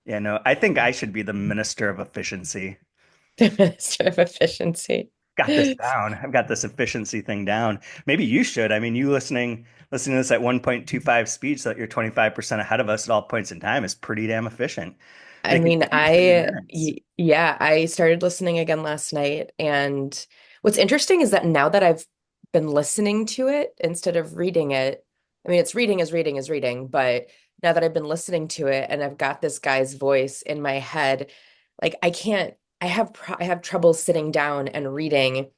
Yeah, no, I think I should be the minister of efficiency. The Minister of Efficiency. Got this down. I've got this efficiency thing down. Maybe you should. I mean, you listening to this at 1.25 speed so that you're 25% ahead of us at all points in time is pretty damn efficient. I Making mean, huge advance. yeah, I started listening again last night. And what's interesting is that now that I've been listening to it instead of reading it, I mean, it's reading is reading is reading, but now that I've been listening to it and I've got this guy's voice in my head, like I can't, I have trouble sitting down and reading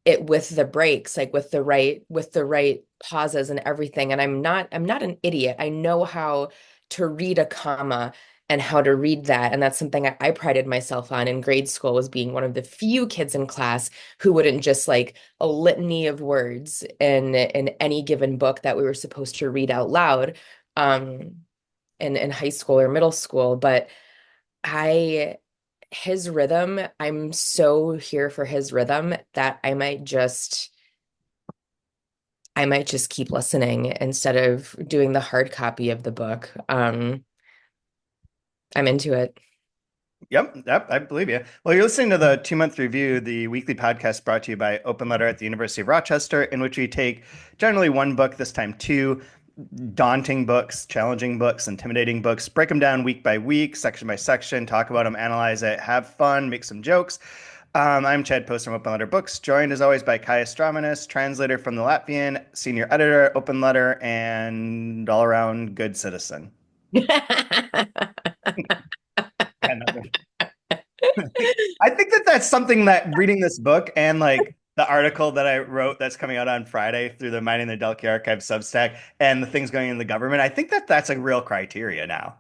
it with the breaks, like with the right pauses and everything. And I'm not an idiot. I know how to read a comma and how to read that. And that's something I prided myself on in grade school, was being one of the few kids in class who wouldn't just like a litany of words in any given book that we were supposed to read out loud um in high school or middle school. But I his rhythm, I'm so here for his rhythm that I might just keep listening instead of doing the hard copy of the book. I'm into it. Yep, I believe you. Well, you're listening to the 2 month review, the weekly podcast brought to you by Open Letter at the University of Rochester, in which we take generally one book, this time two daunting books, challenging books, intimidating books, break them down week by week, section by section, talk about them, analyze it, have fun, make some jokes. I'm Chad Post from Open Letter Books, joined as always by Kaya Stramanis, translator from the Latvian, senior editor, Open Letter, and all around good citizen. Yeah, no, I think that that's something that reading this book and like the article that I wrote that's coming out on Friday through the Mining the Delkey Archive Substack and the things going in the government, I think that that's a real criteria now.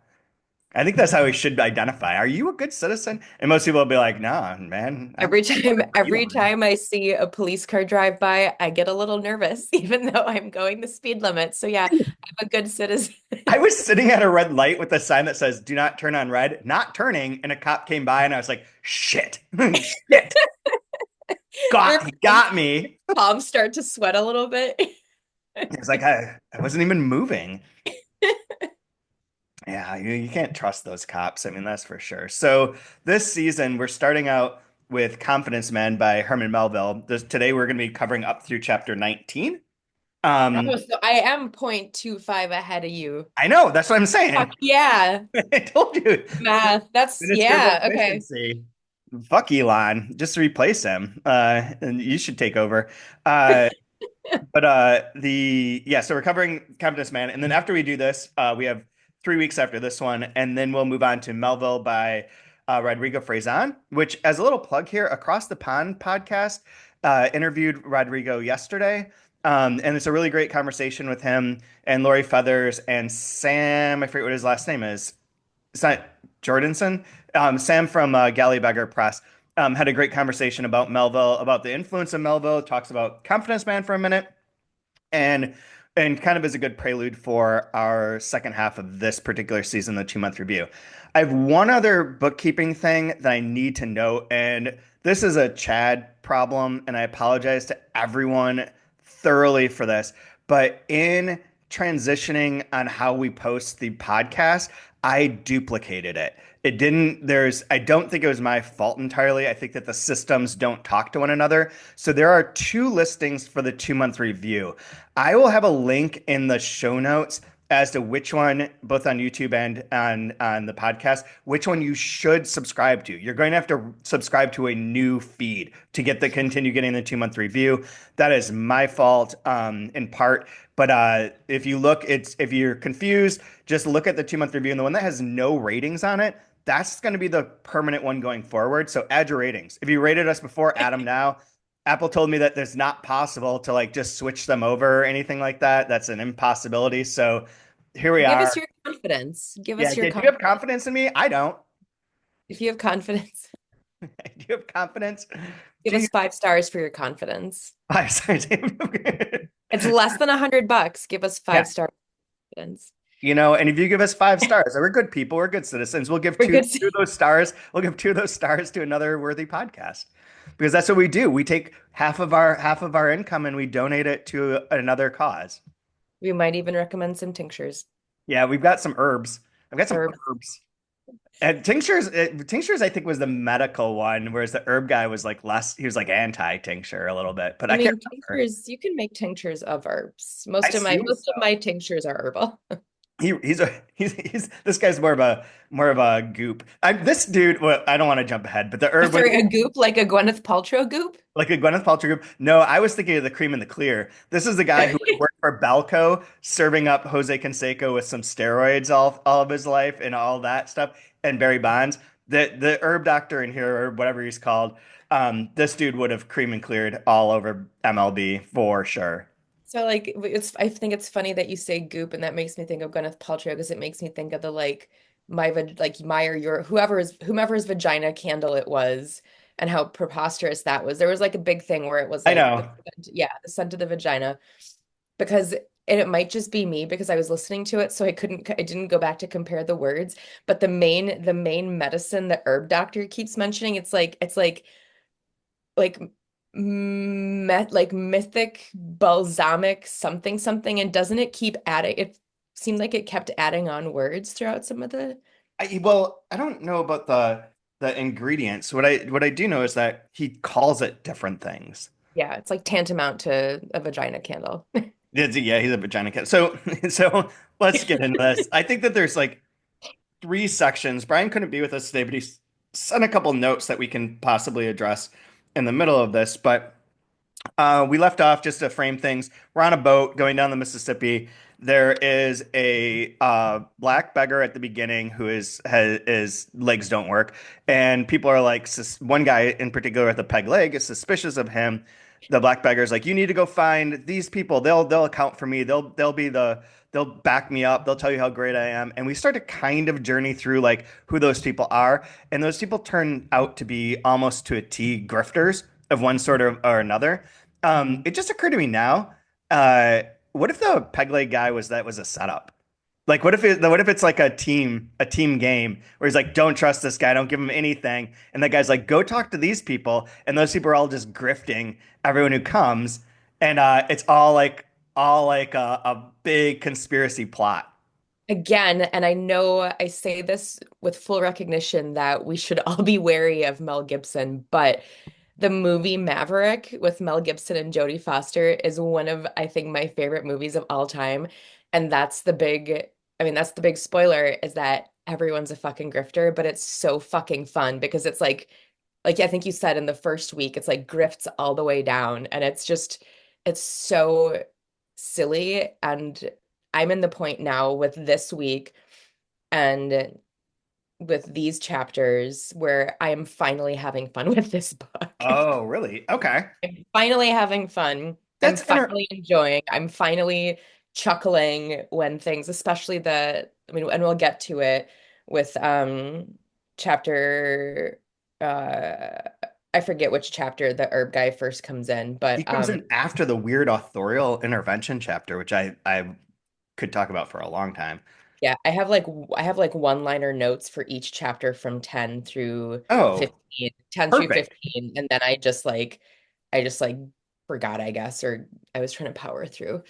I think that's how we should identify. Are you a good citizen? And most people will be like, "Nah, man, Every Elon." time I see a police car drive by, I get a little nervous, even though I'm going the speed limit. So yeah, I'm a good citizen. I was sitting at a red light with a sign that says "Do not turn on red," not turning, and a cop came by, and I was like, "Shit, shit, Your he got me." palms start to sweat a little bit. It was like I wasn't even moving. Yeah, you can't trust those cops. I mean, that's for sure. So this season, we're starting out with Confidence Men by Herman Melville. Today, we're going to be covering up through chapter 19. Oh, Um, so I am 0.25 ahead of you. I know, that's what I'm Fuck saying. yeah. I told you, Math. That's, Minister of yeah, okay. Efficiency. Fuck Elon, just replace him. And you should take over. Uh, But the yeah, so we're covering Confidence Man, and then after we do this, we have 3 weeks after this one, and then we'll move on to Melville by Rodrigo Frazan, which, as a little plug here, Across the Pond podcast interviewed Rodrigo yesterday, and it's a really great conversation with him and Lori Feathers and Sam. I forget what his last name is. It's not Jordanson. Sam from Galley-Beggar Press had a great conversation about Melville, about the influence of Melville. Talks about Confidence Man for a minute and kind of as a good prelude for our second half of this particular season, the 2 month review. I have one other bookkeeping thing that I need to note, and this is a Chad problem, and I apologize to everyone thoroughly for this. But in transitioning on how we post the podcast, I duplicated it. It didn't, I don't think it was my fault entirely. I think that the systems don't talk to one another. So there are two listings for the 2 month review. I will have a link in the show notes as to which one, both on YouTube and on the podcast, which one you should subscribe to. You're going to have to subscribe to a new feed to continue getting the 2 month review. That is my fault, in part. But if you look, if you're confused, just look at the 2 month review, and the one that has no ratings on it, that's going to be the permanent one going forward. So add your ratings. If you rated us before, add them now. Apple told me that there's not possible to like just switch them over or anything like that. That's an impossibility. So here we Give us are. your confidence. Give Yeah, us your did you have confidence. confidence in me? I don't. If you have confidence, Do you have confidence? give Do you? us 5 stars for your confidence. Five stars. It's less than $100. Give us Yeah. 5 star confidence. And if you give us 5 stars, we're good people, we're good citizens. We'll give We're two, good. two of those stars. We'll give two of those stars to another worthy podcast because that's what we do. We take half of our income and we donate it to another cause. We might even recommend some tinctures. Yeah, we've got some herbs. I've got some Herb. herbs. And tinctures, I think was the medical one, whereas the herb guy was like less. He was like anti-tincture a little bit, but I I can't mean, remember. tinctures, you can make tinctures of herbs. I assume Most of so. my tinctures are herbal. He's this guy's more of a goop. This dude. Well, I don't want to jump ahead, but the herb Sorry, a goop like a Gwyneth Paltrow goop? like a Gwyneth Paltrow group. No, I was thinking of the cream and the clear. This is the guy who would work for Balco, serving up Jose Canseco with some steroids all of his life and all that stuff, and Barry Bonds. The herb doctor in here, or whatever he's called, this dude would have cream and cleared all over MLB for sure. So like I think it's funny that you say goop and that makes me think of Gwyneth Paltrow because it makes me think of the like my or your whomever's vagina candle it was and how preposterous that was. There was like a big thing where it was I like know. the scent of the vagina because and it might just be me because I was listening to it so I didn't go back to compare the words, but the main medicine the herb doctor keeps mentioning like like mythic balsamic something something and doesn't it keep adding it seemed like it kept adding on words throughout some of the Well, I don't know about the ingredients. What I do know is that he calls it different things. yeah it's like tantamount to a vagina candle. Yeah, he's a vagina cat. So, so let's get into this. I think that there's like three sections. Brian couldn't be with us today, but he sent a couple notes that we can possibly address in the middle of this. But we left off just to frame things. We're on a boat going down the Mississippi. There is a black beggar at the beginning who his legs don't work, and people are like, one guy in particular with a peg leg is suspicious of him. The black beggar's like, you need to go find these people. They'll account for me. They'll back me up. They'll tell you how great I am. And we start to kind of journey through like who those people are, and those people turn out to be almost to a T grifters of one sort or another. It just occurred to me now. Uh, what if the peg leg guy was a setup? Like, what if it's like a team game where he's like, don't trust this guy, don't give him anything, and the guy's like, go talk to these people, and those people are all just grifting everyone who comes, and it's all like a big conspiracy plot. Again, and I know I say this with full recognition that we should all be wary of Mel Gibson, but the movie Maverick with Mel Gibson and Jodie Foster is one of, I think, my favorite movies of all time. And that's the big spoiler is that everyone's a fucking grifter, but it's so fucking fun because it's like I think you said in the first week, it's like grifts all the way down. And it's so silly. And I'm in the point now with this week and with these chapters where I am finally having fun with this book. Oh, really? Okay. I'm finally having fun. I'm That's inter finally enjoying. I'm finally chuckling when things, especially I mean, and we'll get to it with chapter I forget which chapter the herb guy first comes in, He but comes in after the weird authorial intervention chapter, which I could talk about for a long time. yeah, I have like one-liner notes for each chapter from 10 through Oh, 15, 10 through perfect. 15, and then I just like forgot, I guess, or I was trying to power through.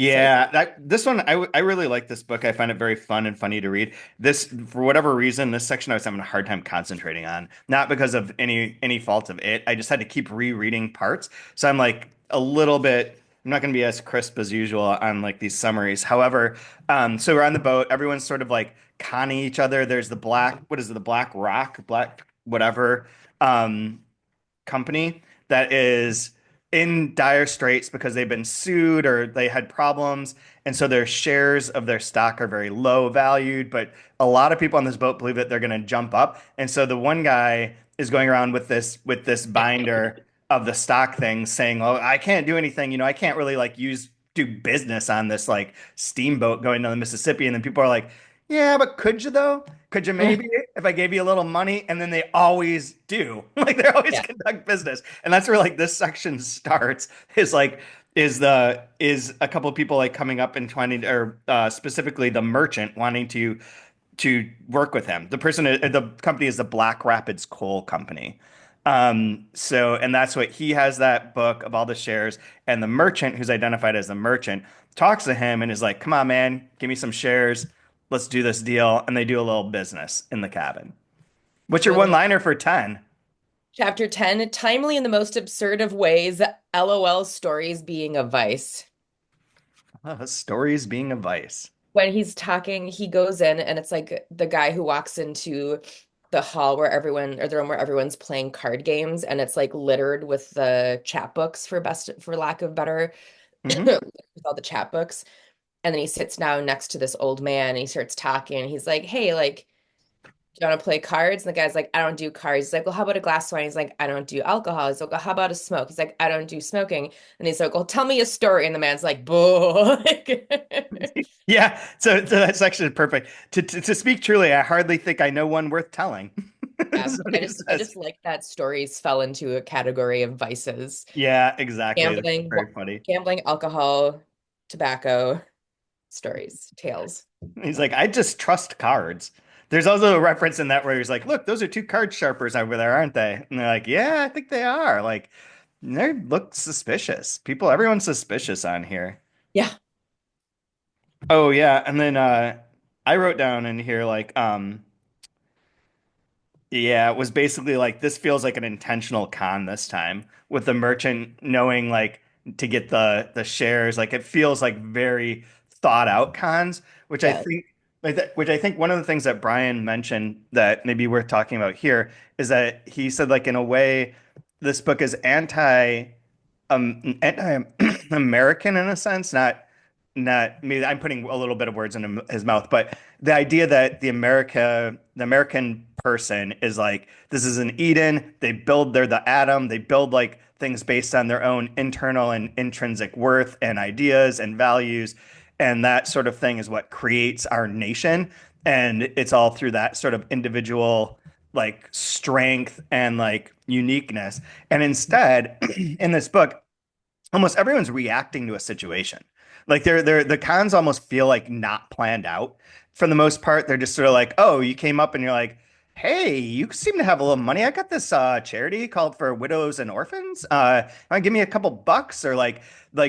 It's like, Yeah, this one I really like this book. I find it very fun and funny to read. This for whatever reason, this section I was having a hard time concentrating on, not because of any fault of it. I just had to keep rereading parts. So I'm like a little bit. I'm not going to be as crisp as usual on like these summaries. However, so we're on the boat. Everyone's sort of like conning each other. There's the black, what is it, the Black Rock, Black whatever. Um, company that is in dire straits because they've been sued or they had problems. And so their shares of their stock are very low valued. But a lot of people on this boat believe that they're going to jump up. And so the one guy is going around with this binder of the stock things saying, oh, I can't do anything. I can't really like do business on this like steamboat going to the Mississippi. And then people are like, yeah, but could you though? Could you maybe if I gave you a little money? And then they always do. Like they always yeah. conduct business. And that's where like this section starts is like is a couple of people like coming up and trying to or specifically the merchant wanting to work with him. The company is the Black Rapids Coal Company. And that's what he has that book of all the shares, and the merchant, who's identified as the merchant, talks to him and is like, "Come on, man, give me some shares. let's do this deal. And they do a little business in the cabin. What's your Really? one-liner for 10? Chapter 10, timely in the most absurd of ways, LOL stories being a vice. Stories being a vice. When he's talking, he goes in and it's like the guy who walks into the hall where everyone or the room where everyone's playing card games and it's like littered with the chat books for lack of better Hmm. with all the chat books. And then he sits down next to this old man and he starts talking and he's like, "Hey, like do you want to play cards?" And the guy's like, "I don't do cards." He's like, "Well, how about a glass of wine?" He's like, "I don't do alcohol." He's like, "Well, how about a smoke?" He's like, "I don't do smoking." And he's like, "Well, tell me a story." And the man's like, "Boo." Yeah, so that's actually perfect. To speak truly, I hardly think I know one worth telling. Yeah, That's what he I says. just like that stories fell into a category of vices. Yeah, exactly. That's Gambling, very funny. gambling, alcohol, tobacco, stories, tales. He's like, I just trust cards. There's also a reference in that where he's like, look, those are two card sharpers over there, aren't they? And they're like, yeah, I think they are. Like, they look suspicious. Everyone's suspicious on here. Yeah, Oh yeah, and then I wrote down in here like yeah, it was basically like this feels like an intentional con this time with the merchant knowing like to get the shares. Like it feels like very thought out cons, yeah, which I think one of the things that Brian mentioned that maybe worth talking about here is that he said like in a way this book is anti-American in a sense, not maybe I'm putting a little bit of words in his mouth, but the idea that the American person is like this is an Eden. They're the atom. They build like things based on their own internal and intrinsic worth and ideas and values, and that sort of thing is what creates our nation. And it's all through that sort of individual like strength and like uniqueness. And instead, in this book, almost everyone's reacting to a situation. Like the cons almost feel like not planned out. For the most part, they're just sort of like, oh, you came up and you're like, hey, you seem to have a little money. I got this charity called for widows and orphans. Want to give me a couple bucks? Or like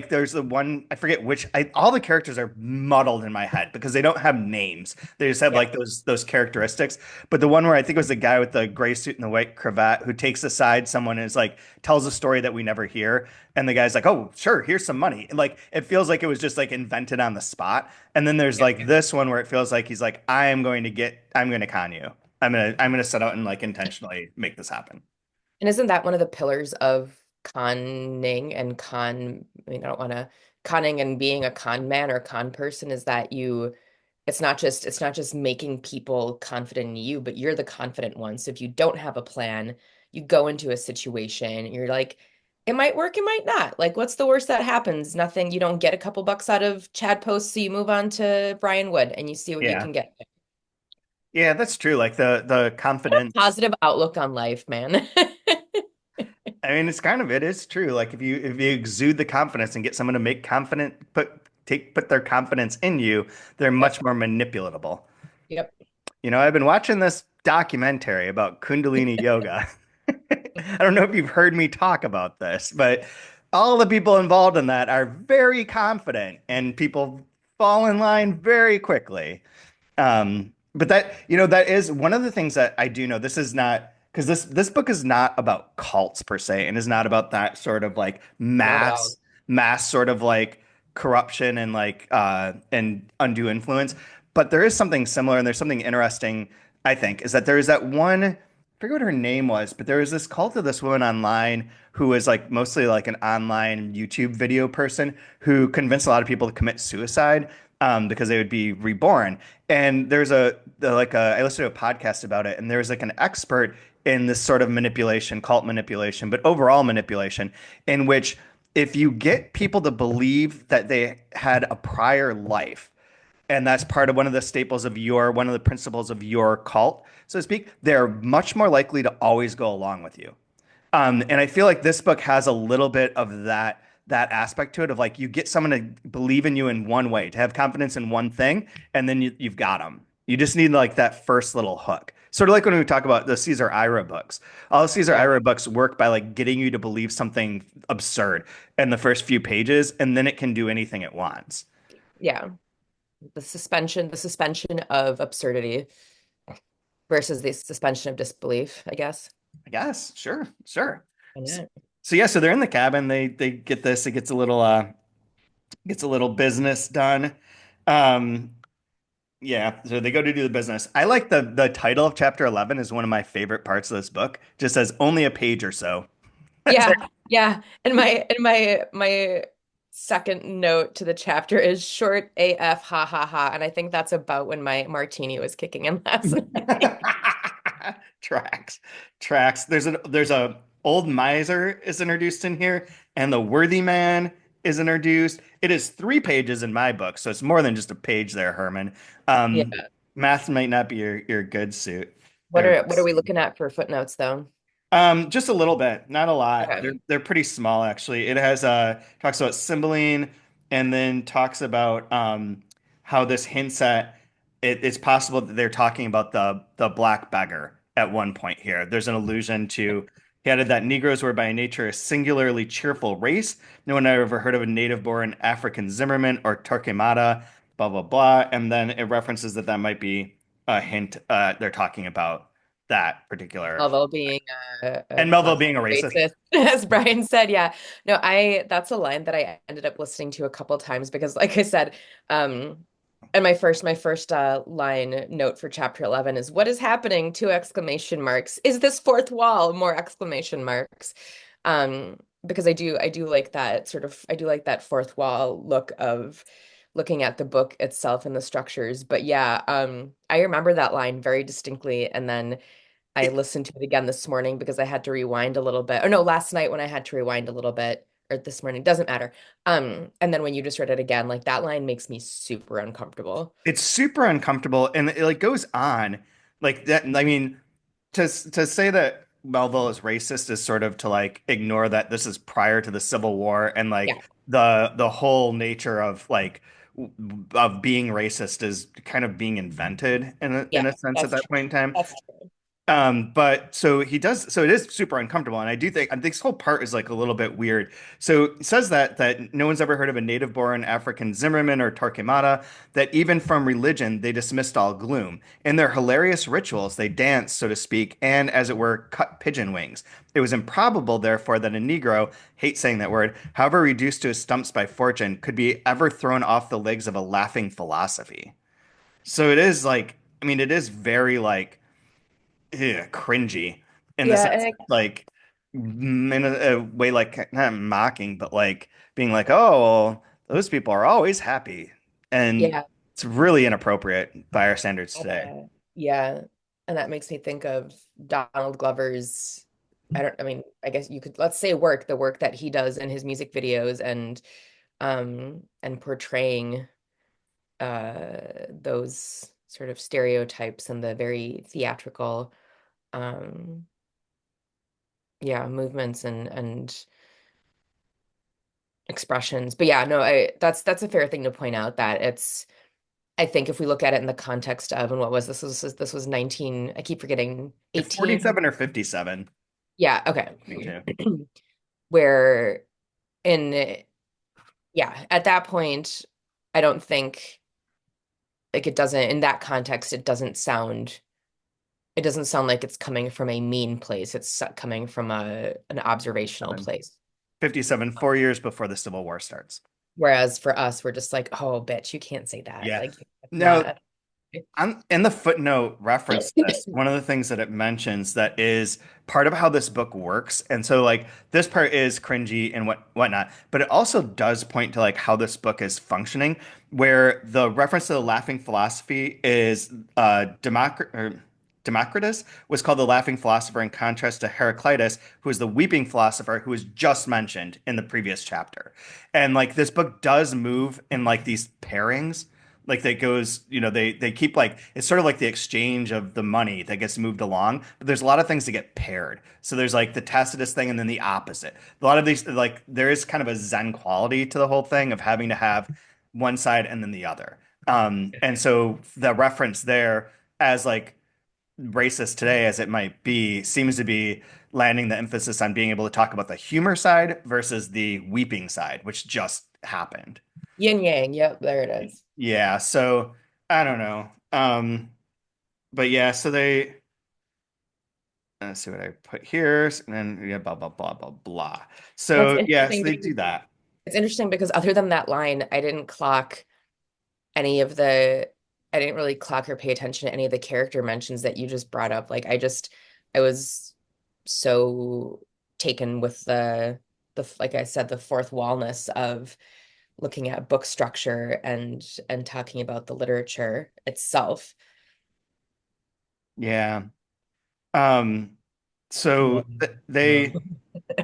there's the one I forget which. All the characters are muddled in my head because they don't have names. They just have yeah. like those characteristics. But the one where I think it was the guy with the gray suit and the white cravat who takes aside someone and is like tells a story that we never hear. And the guy's like, "Oh, sure, here's some money." And like it feels like it was just like invented on the spot. And then there's Yeah. like this one where it feels like he's like, I'm going to con you. I'm going to set out and like intentionally make this happen." And isn't that one of the pillars of conning and I mean, I don't want to conning and being a con man or con person is that it's not just making people confident in you, but you're the confident one. So if you don't have a plan, you go into a situation, you're like, it might work, it might not. Like, what's the worst that happens? Nothing. You don't get a couple bucks out of Chad posts, so you move on to Brian Wood and you see what you Yeah. can get. Yeah, that's true. Like the confidence. Positive outlook on life, man. I mean, it is true. Like if you exude the confidence and get someone to make confident put their confidence in you, they're Yep. much more manipulatable. Yep. You know, I've been watching this documentary about Kundalini yoga. I don't know if you've heard me talk about this, but all the people involved in that are very confident and people fall in line very quickly. But that is one of the things that I do know. This is not because this book is not about cults per se, and is not about that sort of like Not at all. mass sort of like corruption and like and undue influence. But there is something similar, and there's something interesting, I think, is that there is that one, I forget what her name was, but there was this cult of this woman online who was like mostly like an online YouTube video person who convinced a lot of people to commit suicide because they would be reborn. And I listened to a podcast about it, and there was like an expert in this sort of manipulation, cult manipulation, but overall manipulation, in which if you get people to believe that they had a prior life, and that's part of one of the principles of your cult, so to speak, they're much more likely to always go along with you. And I feel like this book has a little bit of that aspect to it of like you get someone to believe in you in one way, to have confidence in one thing, and then you've got them. You just need like that first little hook. Sort of like when we talk about the Caesar Ira books. All the Caesar Yeah. Ira books work by like getting you to believe something absurd in the first few pages, and then it can do anything it wants. Yeah. The suspension of absurdity versus the suspension of disbelief, I guess. I guess. Sure, sure. Why So, not? so yeah, so they're in the cabin. They get this. It gets a little business done. Um, yeah, so they go to do the business. I like the title of chapter 11 is one of my favorite parts of this book. Just says only a page or so. That's it. Yeah, yeah. And my second note to the chapter is short AF, ha ha ha. And I think that's about when my martini was kicking in last night. Tracks, tracks. There's a old miser is introduced in here, and the worthy man is introduced. It is 3 pages in my book, so it's more than just a page there, Herman. Um, Yeah. Math might not be your good suit. What are we looking at for footnotes though? Just a little bit, not a lot. They're Okay. they're pretty small actually. It has talks about Cymbeline and then talks about how this hints at it's possible that they're talking about the black beggar at one point here. There's an allusion to he added that Negroes were by nature a singularly cheerful race. No one had ever heard of a native-born African Zimmerman or Torquemada, blah blah blah. And then it references that that might be a hint. They're talking about that particular Melville being a and Melville classic being a racist. racist, as Brian said. Yeah. No, that's a line that I ended up listening to a couple times because, like I said, um, and my first line note for chapter 11 is what is happening? Two exclamation marks. Is this fourth wall? More exclamation marks. Because I do like that sort of I do like that fourth wall look of looking at the book itself and the structures. But yeah, I remember that line very distinctly, and then I It, listened to it again this morning because I had to rewind a little bit. Or no, last night when I had to rewind a little bit, or this morning, doesn't matter. And then when you just read it again, like that line makes me super uncomfortable. it's super uncomfortable, and it like goes on like that. I mean, to say that Melville is racist is sort of to like ignore that this is prior to the Civil War and like Yeah, the whole nature of like of being racist is kind of being invented yeah, in a sense at that's that true. point in time. That's true. But so he does, so it is super uncomfortable. And I think this whole part is like a little bit weird. So it says that no one's ever heard of a native-born African Zimmerman or Torquemada, that even from religion they dismissed all gloom. In their hilarious rituals, they danced, so to speak, and as it were, cut pigeon wings. It was improbable, therefore, that a Negro, hate saying that word, however reduced to his stumps by fortune, could be ever thrown off the legs of a laughing philosophy. So it is like, I mean, it is very like cringy in the Yeah, sense that, like in a way like not mocking, but like being like, oh, those people are always happy, and yeah, it's really inappropriate by our standards today. yeah. And that makes me think of Donald Glover's, I mean, I guess you could, let's say the work that he does in his music videos and portraying those sort of stereotypes and the very theatrical um yeah movements and expressions. But yeah, no, I that's a fair thing to point out that it's I think if we look at it in the context of and what was this was 19, I keep forgetting, If 18. 47 or 57, Yeah, okay. me too. Where in yeah, at that point I don't think like it doesn't in that context it doesn't sound like it's coming from a mean place. It's coming from an observational 57, place. 57, 4 years before the Civil War starts. Whereas for us, we're just like, oh, bitch, you can't say that. Yeah. Like, that's Now, not. in the footnote reference to this, one of the things that it mentions that is part of how this book works, and so like this part is cringy and whatnot, but it also does point to like how this book is functioning, where the reference to the laughing philosophy is Democritus was called the laughing philosopher in contrast to Heraclitus, who is the weeping philosopher who was just mentioned in the previous chapter. And like this book does move in like these pairings like that goes, they keep like it's sort of like the exchange of the money that gets moved along, but there's a lot of things that get paired. So there's like the Tacitus thing and then the opposite. A lot of these like there is kind of a Zen quality to the whole thing of having to have one side and then the other. And so the reference there as like racist today as it might be seems to be landing the emphasis on being able to talk about the humor side versus the weeping side, which just happened. Yin yang. Yep, there it is. yeah, so I don't know. But yeah, so they let's see what I put here, and then yeah, blah blah blah blah blah. Well, it's So yeah, so interesting they because do that. other than that line, I didn't clock any of the I didn't really clock or pay attention to any of the character mentions that you just brought up. I was so taken with the like I said, the fourth wallness of looking at book structure and talking about the literature itself. Yeah. Whoa. So Whoa. they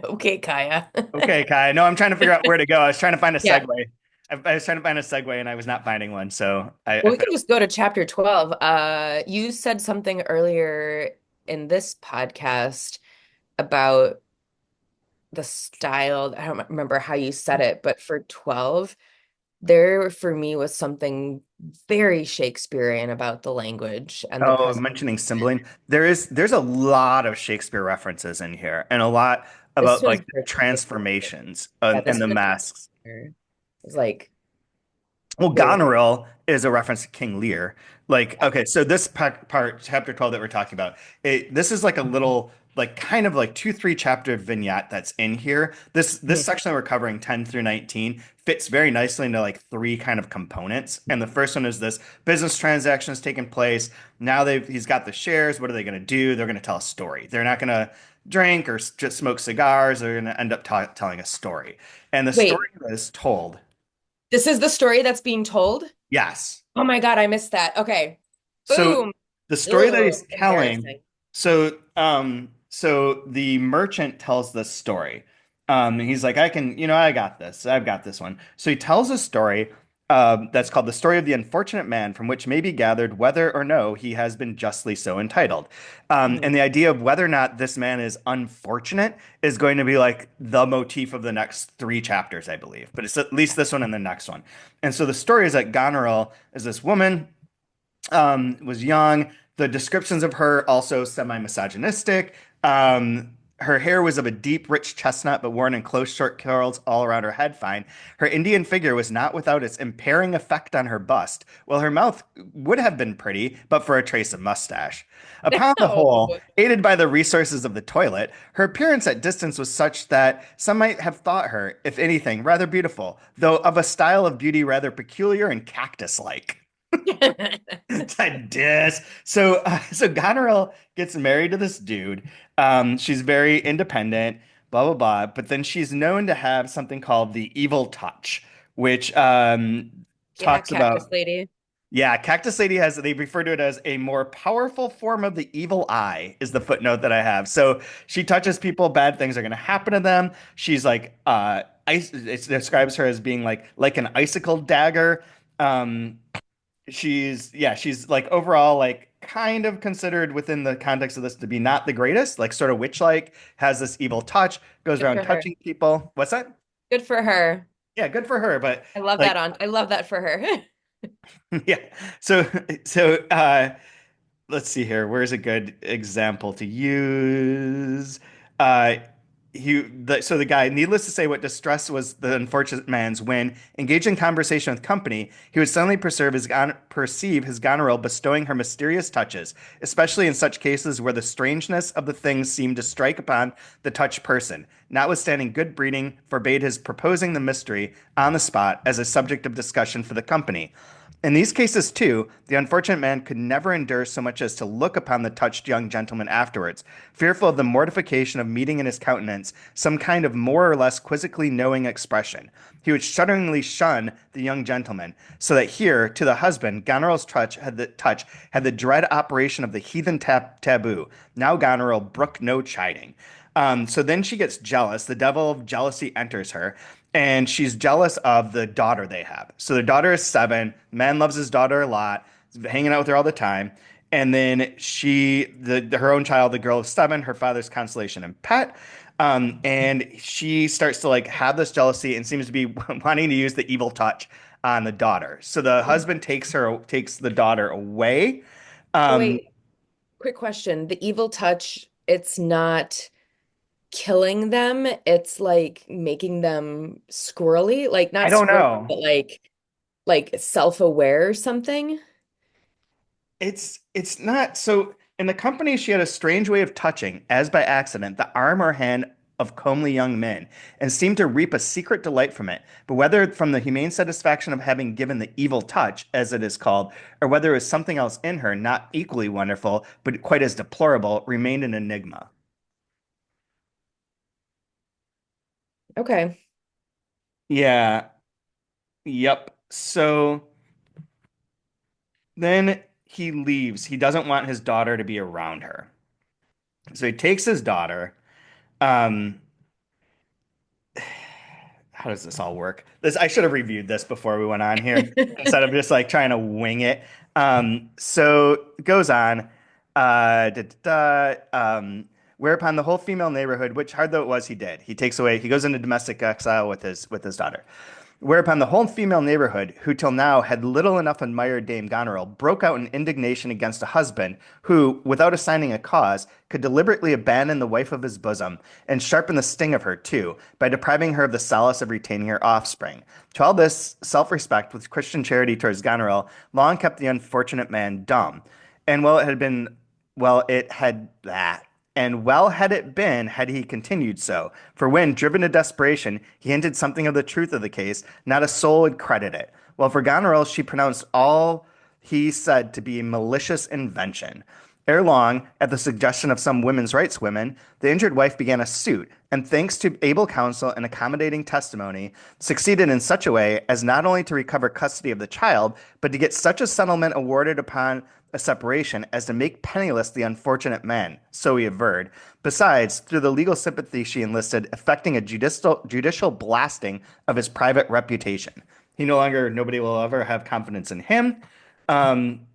Okay, Kaya. okay, Kai. No, I'm trying to figure out where to go. I was trying to find a Yeah. segue. I was trying to find a segue and I was not finding one. So I Well, we can found just go to chapter 12. You said something earlier in this podcast about the style. I don't remember how you said it, but for 12, there for me was something very Shakespearean about the language and the oh, present. mentioning Cymbeline. There's a lot of Shakespeare references in here and a lot This about was like the very Shakespeare. transformations Yeah, and this the was masks. Shakespeare. It's like Well, very, Goneril is a reference to King Lear. Like, yeah. okay, so this part, chapter 12 that we're talking about, this is like a little, like, kind of like 2, 3 chapter vignette that's in here. This Mhm. section that we're covering, 10 through 19, fits very nicely into like three kind of components. And the first one is this business transaction has taken place. Now he's got the shares. What are they going to do? They're going to tell a story. They're not going to drink or just smoke cigars. They're going to end up telling a story. And the story Wait, is told. this is the story that's being told? Yes. Oh my God, I missed that. Okay. So Boom. the story that Ugh, he's telling, embarrassing. so the merchant tells this story. He's like, I can, I got this. I've got this one. So he tells a story that's called the story of the unfortunate man, from which may be gathered whether or no he has been justly so entitled. And Mhm. the idea of whether or not this man is unfortunate is going to be like the motif of the next 3 chapters, I believe. But it's at least this one and the next one. And so the story is that Goneril is this woman was young. The descriptions of her also semi-misogynistic. Her hair was of a deep, rich chestnut, but worn in close, short curls all around her head. Fine. Her Indian figure was not without its impairing effect on her bust, while her mouth would have been pretty, but for a trace of mustache. Upon the No. whole, aided by the resources of the toilet, her appearance at distance was such that some might have thought her, if anything, rather beautiful, though of a style of beauty rather peculiar and cactus-like. Dis. So Goneril gets married to this dude. She's very independent, blah blah blah. But then she's known to have something called the evil touch, which Yeah, talks Cactus about Lady. yeah, Cactus Lady has they refer to it as a more powerful form of the evil eye, is the footnote that I have. So she touches people, bad things are gonna happen to them. She's like ice it describes her as being like an icicle dagger. Um, she's like overall like kind of considered within the context of this to be not the greatest, like sort of witch-like, has this evil touch, goes Good around for her. touching people. What's that? Good for her. Yeah, good for her, but like I love that for her. yeah. So so let's see here. Where's a good example to use? Uh, so the guy, needless to say, what distress was the unfortunate man's when, engaged in conversation with company, he would suddenly perceive his goneril bestowing her mysterious touches, especially in such cases where the strangeness of the things seemed to strike upon the touched person. Notwithstanding good breeding forbade his proposing the mystery on the spot as a subject of discussion for the company. In these cases, too, the unfortunate man could never endure so much as to look upon the touched young gentleman afterwards, fearful of the mortification of meeting in his countenance some kind of more or less quizzically knowing expression. He would shudderingly shun the young gentleman, so that here, to the husband, Goneril's touch had the dread operation of the heathen taboo. Now Goneril brooked no chiding. So then she gets jealous. The devil of jealousy enters her, and she's jealous of the daughter they have. So their daughter is 7. Man loves his daughter a lot, hanging out with her all the time. And then her own child, the girl of 7, her father's consolation and pet. And she starts to like have this jealousy and seems to be wanting to use the evil touch on the daughter. So the husband takes the daughter away. Oh, Um, wait, quick question. The evil touch, it's not killing them, it's like making them squirrely, like I not don't squirrely, know. but like like self-aware or something. It's not so in the company she had a strange way of touching, as by accident, the arm or hand of comely young men, and seemed to reap a secret delight from it. But whether from the humane satisfaction of having given the evil touch, as it is called, or whether it was something else in her, not equally wonderful, but quite as deplorable, remained an enigma. Okay. Yeah, yep. So then he leaves. He doesn't want his daughter to be around her. So he takes his daughter. Um, how does this all work? This I should have reviewed this before we went on here instead of just like trying to wing it. So it goes on. Da, da, da, whereupon the whole female neighborhood, which hard though it was, he did. He takes away. He goes into domestic exile with his daughter. Whereupon the whole female neighborhood, who till now had little enough admired Dame Goneril, broke out in indignation against a husband who, without assigning a cause, could deliberately abandon the wife of his bosom, and sharpen the sting of her, too, by depriving her of the solace of retaining her offspring. To all this, self-respect, with Christian charity towards Goneril, long kept the unfortunate man dumb. And while it had been, well, it had that. And well had it been had he continued so, for when, driven to desperation, he hinted something of the truth of the case, not a soul would credit it. While for Goneril, she pronounced all he said to be a malicious invention. Ere long, at the suggestion of some women's rights women, the injured wife began a suit, and thanks to able counsel and accommodating testimony, succeeded in such a way as not only to recover custody of the child, but to get such a settlement awarded upon a separation as to make penniless the unfortunate man, so he averred. Besides, through the legal sympathy she enlisted, effecting a judicial blasting of his private reputation. Nobody will ever have confidence in him.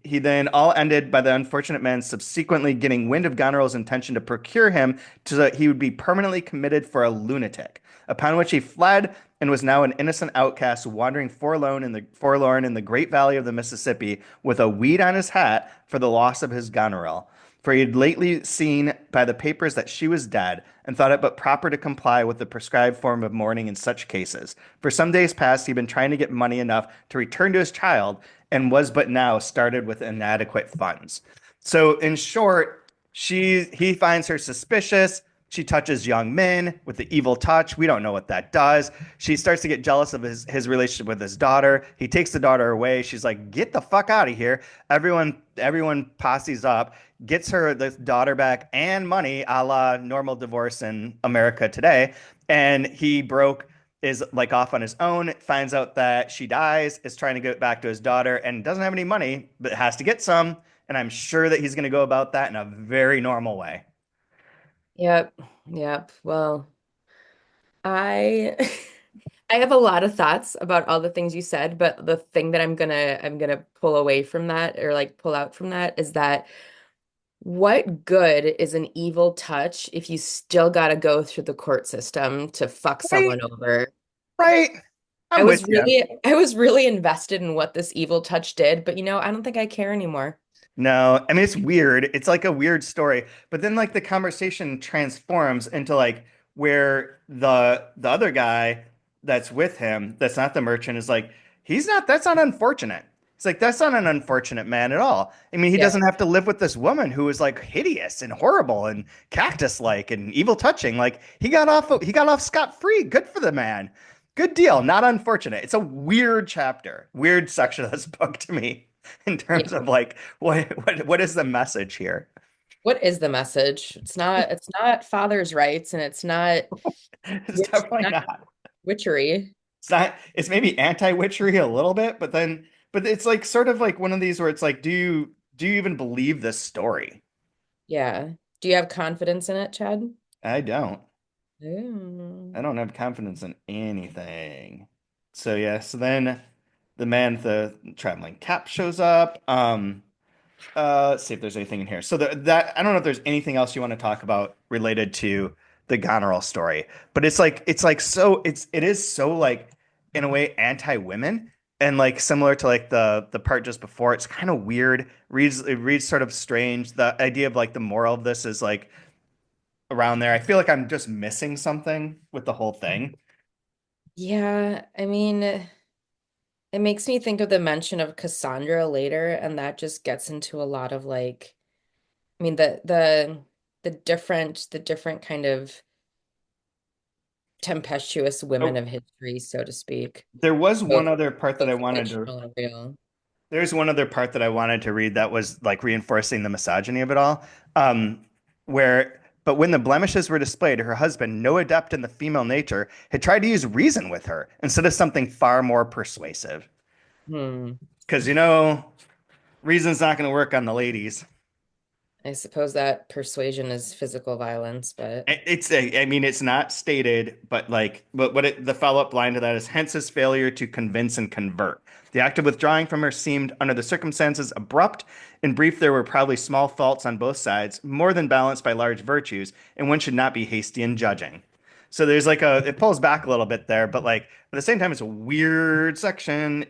He then all ended by the unfortunate man subsequently getting wind of Goneril's intention to procure him so that he would be permanently committed for a lunatic. Upon which he fled and was now an innocent outcast wandering forlorn in the great valley of the Mississippi with a weed on his hat for the loss of his Goneril. For he had lately seen by the papers that she was dead, and thought it but proper to comply with the prescribed form of mourning in such cases. For some days past he had been trying to get money enough to return to his child, and was but now started with inadequate funds. So in short, he finds her suspicious. She touches young men with the evil touch. We don't know what that does. She starts to get jealous of his relationship with his daughter. He takes the daughter away. She's like, "Get the fuck out of here." Everyone posses up, gets her the daughter back and money, a la normal divorce in America today. And he broke is like off on his own, finds out that she dies, is trying to get back to his daughter, and doesn't have any money, but has to get some. And I'm sure that he's going to go about that in a very normal way. Yep. Yep. Well, I I have a lot of thoughts about all the things you said, but the thing that I'm gonna pull away from that or like pull out from that is that what good is an evil touch if you still got to go through the court system to fuck Right, someone over? right. I'm with you. I was really invested in what this evil touch did, but I don't think I care anymore. No, I mean it's weird. It's like a weird story, but then like the conversation transforms into like where the other guy that's with him, that's not the merchant, is like, that's not unfortunate. It's like that's not an unfortunate man at all. I mean, he Yeah. doesn't have to live with this woman who is like hideous and horrible and cactus-like and evil touching. Like he got off scot-free. Good for the man. Good deal. Not unfortunate. It's a weird chapter, weird section of this book to me in terms Yeah. of like what is the message here? What is the message? It's not father's rights and it's not It's definitely not not. witchery. It's not. It's maybe anti-witchery a little bit, but it's like sort of like one of these where it's like, do you even believe this story? Yeah. Do you have confidence in it, Chad? I don't. I Mm. don't have confidence in anything. So yeah, so then the man with the traveling cap shows up. Let's see if there's anything in here. So that I don't know if there's anything else you want to talk about related to the Goneril story, but it is so like in a way anti-women and like similar to like the part just before. It's kind of weird. It reads sort of strange. The idea of like the moral of this is like around there. I feel like I'm just missing something with the whole thing. Yeah, I mean, it It makes me think of the mention of Cassandra later, and that just gets into a lot of like, I mean, the different kind of tempestuous women Oh, of history, so to speak, there was both one other part that I both wanted to fictional and real. there's one other part that I wanted to read that was like reinforcing the misogyny of it all. Um, but when the blemishes were displayed, her husband, no adept in the female nature, had tried to use reason with her instead of something far more persuasive. Hmm. Because, reason's not going to work on the ladies. I suppose that persuasion is physical violence, but I mean, it's not stated, but the follow-up line to that is hence his failure to convince and convert. The act of withdrawing from her seemed, under the circumstances, abrupt. In brief, there were probably small faults on both sides, more than balanced by large virtues, and one should not be hasty in judging. So it pulls back a little bit there, but like at the same time, it's a weird section.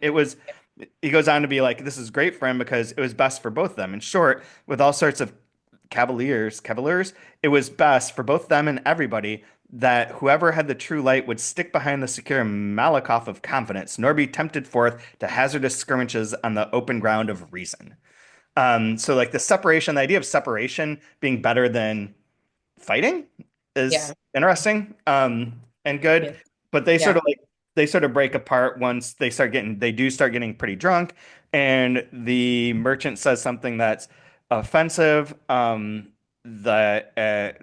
He goes on to be like, this is great for him because it was best for both of them. In short, with all sorts of cavaliers, it was best for both them and everybody that whoever had the true light would stick behind the secure Malakoff of confidence, nor be tempted forth to hazardous skirmishes on the open ground of reason. So like the idea of separation being better than fighting is yeah, interesting and good, yeah, but yeah. they sort of break apart once they do start getting pretty drunk, and the merchant says something that's offensive, the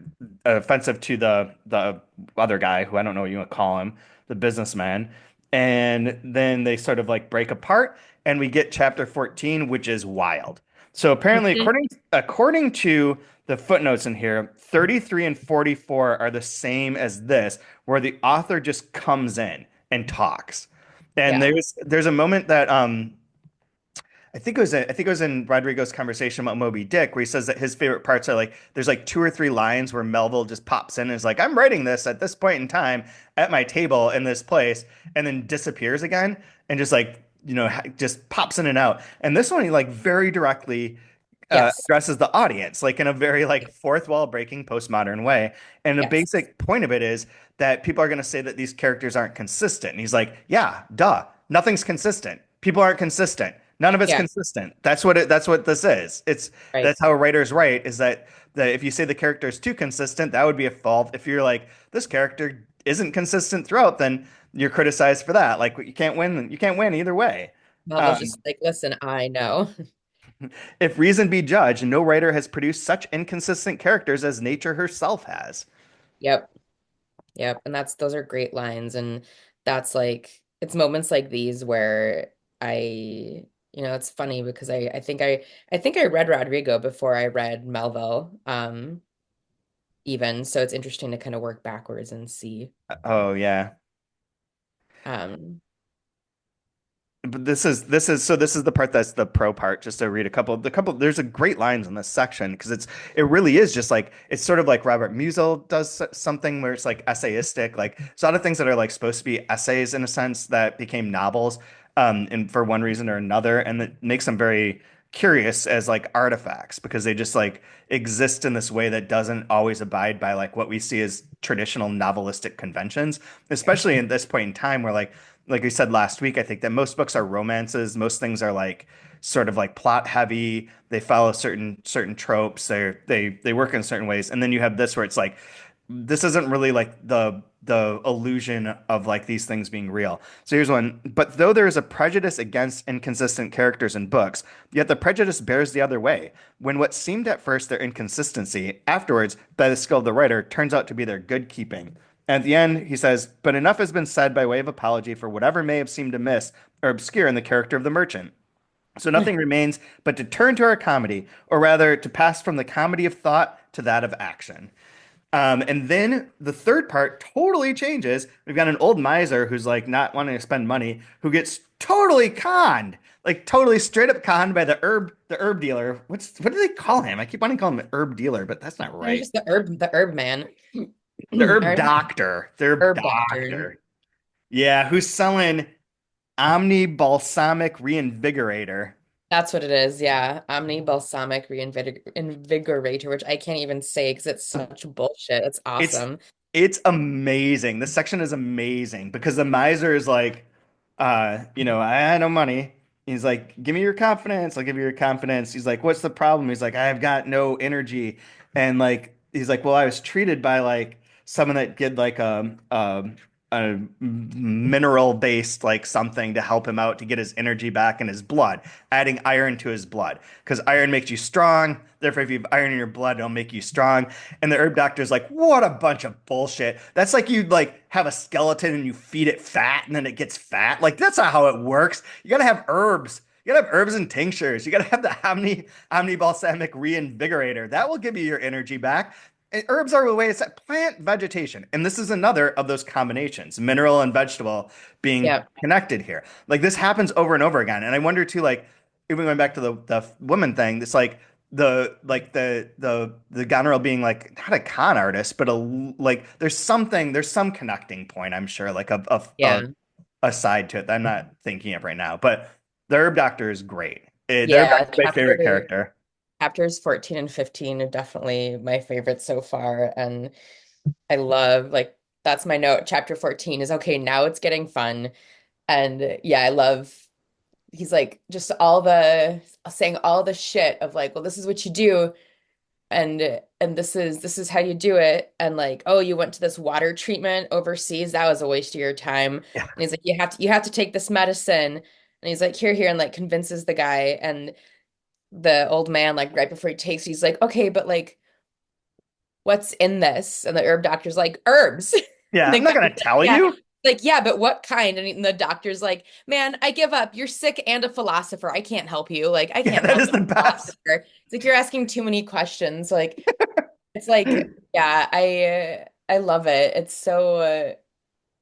offensive to the other guy who I don't know what you want to call him, the businessman, and then they sort of like break apart, and we get chapter 14, which is wild. So apparently, Mhm. according to the footnotes in here, 33 and 44 are the same as this, where the author just comes in and talks. And Yeah. there's a moment that I think it was in Rodrigo's conversation about Moby Dick, where he says that his favorite parts are like there's like two or three lines where Melville just pops in and is like, I'm writing this at this point in time at my table in this place, and then disappears again and just like, just pops in and out. And this one he like very directly Yes. addresses the audience, like in a very like fourth wall breaking postmodern way. And the Yes. basic point of it is that people are going to say that these characters aren't consistent. And he's like, yeah, duh, nothing's consistent. People aren't consistent. None of it's Yeah. consistent. That's what this is. Right. That's how writers write, is that if you say the character is too consistent, that would be a fault. If you're like, this character isn't consistent throughout, then you're criticized for that. Like you can't win either way. Marvel's Um, just like, listen, I know. if reason be judged, no writer has produced such inconsistent characters as nature herself has. Yep. Yep. And those are great lines. And that's like, it's moments like these where it's funny because I think I read Rodrigo before I read Melville, even. So it's interesting to kind of work backwards and see. Oh yeah. Um, But this is the part that's the pro part. Just to read there's a great lines in this section because it really is just like it's sort of like Robert Musil does something where it's like essayistic, like it's a lot of things that are like supposed to be essays in a sense that became novels, and for one reason or another, and it makes them very curious as like artifacts because they just like exist in this way that doesn't always abide by like what we see as traditional novelistic conventions, especially in this point in time where like we said last week, I think that most books are romances. Most things are like sort of like plot heavy. They follow certain tropes. They work in certain ways. And then you have this where it's like this isn't really like the illusion of like these things being real. So here's one. But though there is a prejudice against inconsistent characters in books, yet the prejudice bears the other way. When what seemed at first their inconsistency, afterwards, by the skill of the writer, turns out to be their good keeping. At the end, he says, but enough has been said by way of apology for whatever may have seemed amiss or obscure in the character of the merchant. So nothing remains but to turn to our comedy, or rather to pass from the comedy of thought to that of action. And then the third part totally changes. We've got an old miser who's like not wanting to spend money, who gets totally conned, like totally straight up conned by the herb dealer. What do they call him? I keep wanting to call him an herb dealer, but that's not They're right. just the herb man. The herb Or doctor. The herb herb doctor. doctor. Yeah, who's selling Omni Balsamic Reinvigorator. That's what it is. Yeah. Omni balsamic reinvigorator, which I can't even say because it's such bullshit. It's It's awesome. it's amazing. This section is amazing because the miser is like, I had no money. He's like, give me your confidence. I'll give you your confidence. He's like, what's the problem? He's like, I've got no energy. And like, he's like, well, I was treated by like someone that did like a mineral based like something to help him out to get his energy back in his blood, adding iron to his blood. Because iron makes you strong. Therefore, if you have iron in your blood, it'll make you strong. And the herb doctor's like, what a bunch of bullshit. That's like you like have a skeleton and you feed it fat and then it gets fat. Like that's not how it works. You gotta have herbs. You gotta have herbs and tinctures. You gotta have the Omni Balsamic Reinvigorator. That will give you your energy back. And herbs are the way it's at plant vegetation. And this is another of those combinations, mineral and vegetable being Yeah. connected here. Like this happens over and over again. And I wonder too, like, even going back to the woman thing, it's like the Goneril being like not a con artist, but like there's some connecting point, I'm sure, like Yeah. a side to it that I'm not thinking of right now. But the Herb Doctor is great. The Herb Doctor Yeah. is my favorite character. Chapters 14 and 15 are definitely my favorites so far. And I love, like, that's my note. Chapter 14 is okay, now it's getting fun. And yeah, I love, he's like, just all the saying all the shit of like, well, this is what you do. And this is how you do it. And like, oh, you went to this water treatment overseas. That was a waste of your time. And Yeah, he's like, you have to take this medicine. And he's like, here, and like convinces the guy. And the old man, like right before he takes, he's like, okay, but like, what's in this? And the herb doctor's like, herbs. And yeah. the I'm not guy's gonna like, tell yeah. you. Like, yeah, but what kind? And the doctor's like, man, I give up. You're sick and a philosopher. I can't help you. Like, I Yeah, can't that help is you, the best. philosopher. It's like you're asking too many questions. Like, it's like, yeah, I love it. It's so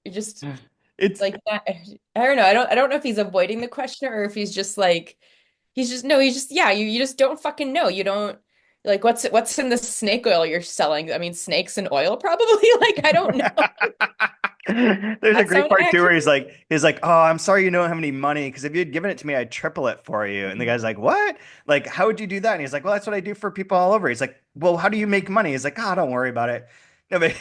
you just It's like I don't know. I don't know if he's avoiding the question or if he's just like he's just no, he's just yeah, you just don't fucking know. You don't like what's in the snake oil you're selling? I mean, snakes and oil probably. Like I don't know. There's a That great sound part too where accurate? he's like, oh, I'm sorry you don't have any money because if you had given it to me, I'd triple it for you. And the guy's like, what? Like, how would you do that? And he's like, well, that's what I do for people all over. He's like, well, how do you make money? He's like, oh, don't worry about it. No, but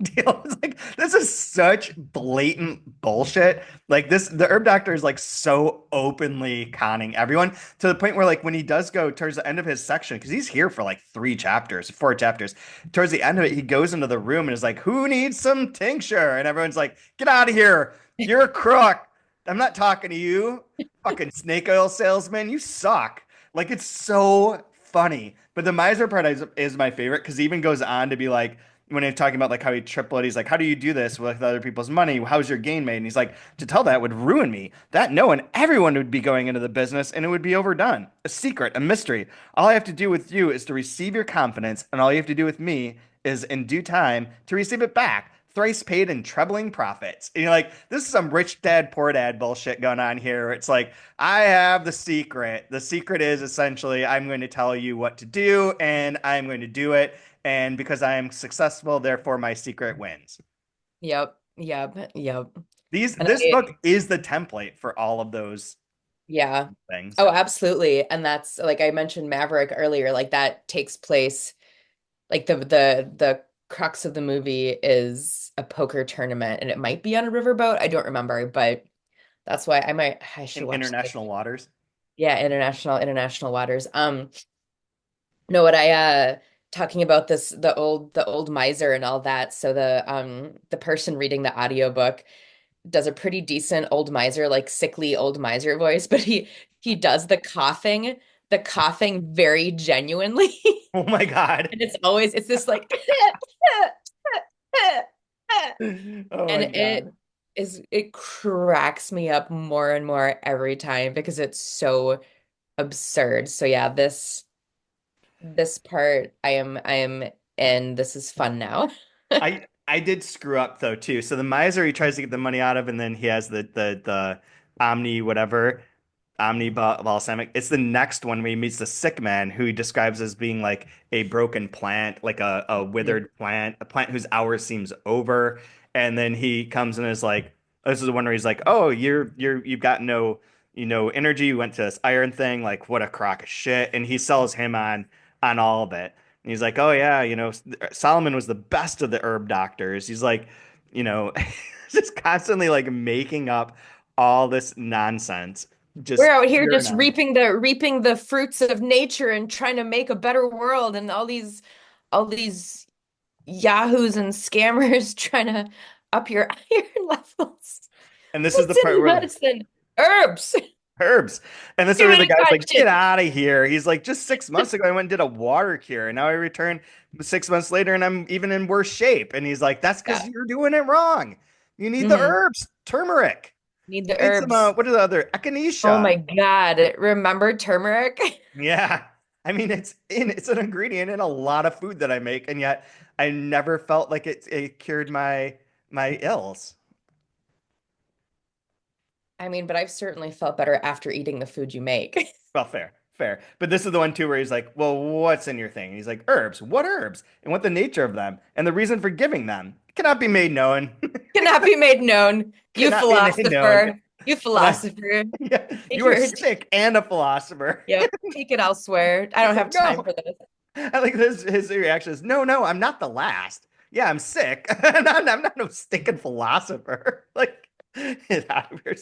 deal. It's like this is such blatant bullshit. Like this, the herb doctor is like so openly conning everyone to the point where like when he does go towards the end of his section, because he's here for like 3 chapters, 4 chapters, towards the end of it, he goes into the room and is like, "Who needs some tincture?" And everyone's like, "Get out of here! You're a crook. I'm not talking to you, fucking snake oil salesman. You suck." Like it's so funny. But the miser part is my favorite because he even goes on to be like, when he's talking about like how he tripled, he's like, "How do you do this with other people's money? How's your gain made?" And he's like, "To tell that would ruin me. That no one, everyone would be going into the business and it would be overdone. A secret, a mystery. All I have to do with you is to receive your confidence, and all you have to do with me is in due time to receive it back. Thrice paid in trebling profits." And you're like, this is some rich dad, poor dad bullshit going on here. It's like, I have the secret. The secret is essentially I'm going to tell you what to do and I'm going to do it. And because I am successful, therefore my secret wins. Yep, yep, yep. And This book is the template for all of those yeah. things. Oh, absolutely. And that's like I mentioned Maverick earlier, like that takes place like the crux of the movie is a poker tournament and it might be on a riverboat. I don't remember, but that's why I should In watch the international waters. yeah, international waters. No, what I talking about this the old miser and all that. So the person reading the audiobook does a pretty decent old miser, like sickly old miser voice, but he does the coughing very genuinely. Oh my God. And it's this like Oh and my God. it cracks me up more and more every time because it's so absurd. So yeah, this part I am in. This is fun now. I did screw up though too. So the miser he tries to get the money out of, and then he has the Omni whatever. Omni balsamic. It's the next one where he meets the sick man who he describes as being like a broken plant, like a withered plant, a plant whose hour seems over. And then he comes and is like, this is the one where he's like, "Oh, you've got no, energy. You went to this iron thing. Like, what a crock of shit." And he sells him on all of it. And he's like, "Oh yeah, Solomon was the best of the herb doctors." He's like, just constantly like making up all this nonsense, We're just out here pure just nonsense. reaping the fruits of nature and trying to make a better world, and all these yahoos and scammers trying to up your iron levels. And this is the What's part in where medicine? Herbs. herbs. And this is Too where the many guy's like, get questions. out of here. He's like, just 6 months ago, I went and did a water cure. And now I return 6 months later and I'm even in worse shape. And he's like, that's because Yeah. you're doing it wrong. You need the Hmm. herbs, turmeric, Need the and some, herbs. what are the other? Oh Echinacea. my God. Remember turmeric? Yeah. I mean, it's an ingredient in a lot of food that I make. And yet I never felt like it cured my ills. I mean, but I've certainly felt better after eating the food you make. Well, fair, fair. But this is the one too where he's like, "Well, what's in your thing?" And he's like, "Herbs. What herbs? And what the nature of them and the reason for giving them cannot be made known. Cannot be made known. You Cannot be made known." philosopher. You But philosopher. yeah, Take you are your, sick and a philosopher. yep, take it elsewhere. I He's don't like, have time "No." for this. I like this. His reaction is, "No, no, I'm not the last. Yeah, I'm sick. I'm not no stinking philosopher." Like, get out of here.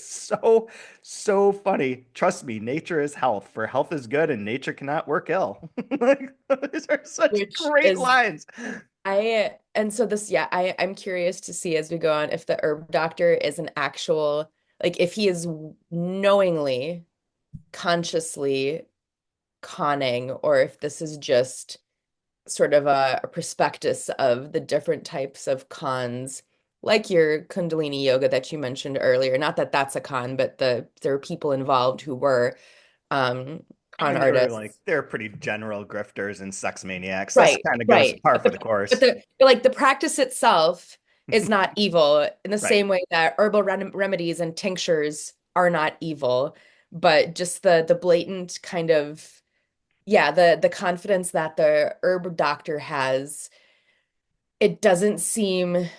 So funny. Trust me, nature is health. For health is good, and nature cannot work ill. Like, these are such Which great is lines. and so this, yeah, I'm curious to see as we go on if the herb doctor is an actual, like if he is knowingly, consciously conning, or if this is just sort of a prospectus of the different types of cons, like your Kundalini yoga that you mentioned earlier. Not that that's a con, but there are people involved who were um, I con mean, artists. they were pretty general grifters and sex maniacs. That's Right, kind of goes right. par for the But course. the practice itself is not evil in the Right. same way that herbal remedies and tinctures are not evil, but just the blatant kind of, yeah, the confidence that the herb doctor has, it doesn't seem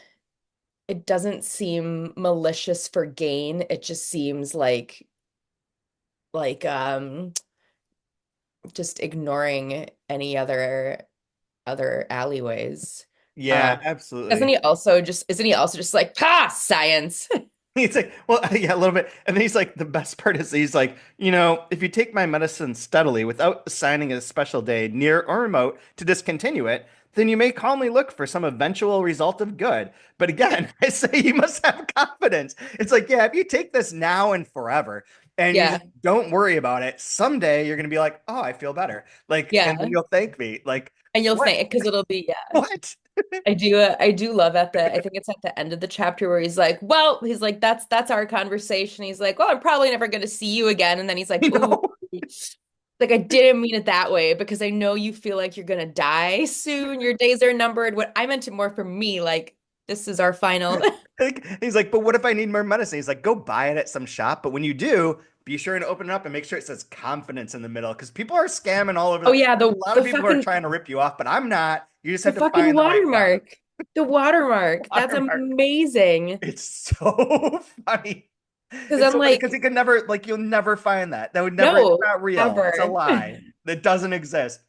it doesn't seem malicious for gain. It just seems like just ignoring any other alleyways. Yeah, Um, absolutely. isn't he also just like, "Ha, science." He's like, well, yeah, a little bit. And then he's like, the best part is he's like, if you take my medicine steadily without assigning a special day, near or remote, to discontinue it, then you may calmly look for some eventual result of good. But again, I say you must have confidence. It's like, yeah, if you take this now and forever and you Yeah. just don't worry about it, someday you're going to be like, oh, I feel better. Like, and then Yeah. you'll thank me. Like, And you'll what? think because it'll be, yeah. What? I do love I think it's at the end of the chapter where he's like, that's our conversation. He's like, well, I'm probably never going to see you again. And then he's like, You ooh, know? like I didn't mean it that way because I know you feel like you're going to die soon. Your days are numbered. What I meant it more for me, like this is our final. Like, he's like, but what if I need more medicine? He's like, go buy it at some shop. But when you do, be sure to open it up and make sure it says confidence in the middle because people are scamming all over Oh the. yeah, There's the a lot of the people who are fucking trying to rip you off, but I'm not. You just the have to fucking find the right product. watermark. The watermark. That's Watermark. amazing. It's so funny. Because It's I'm so funny because like, you could never, like, you'll never find that. That would never, it's no, not real. It's a ever. lie. That doesn't exist.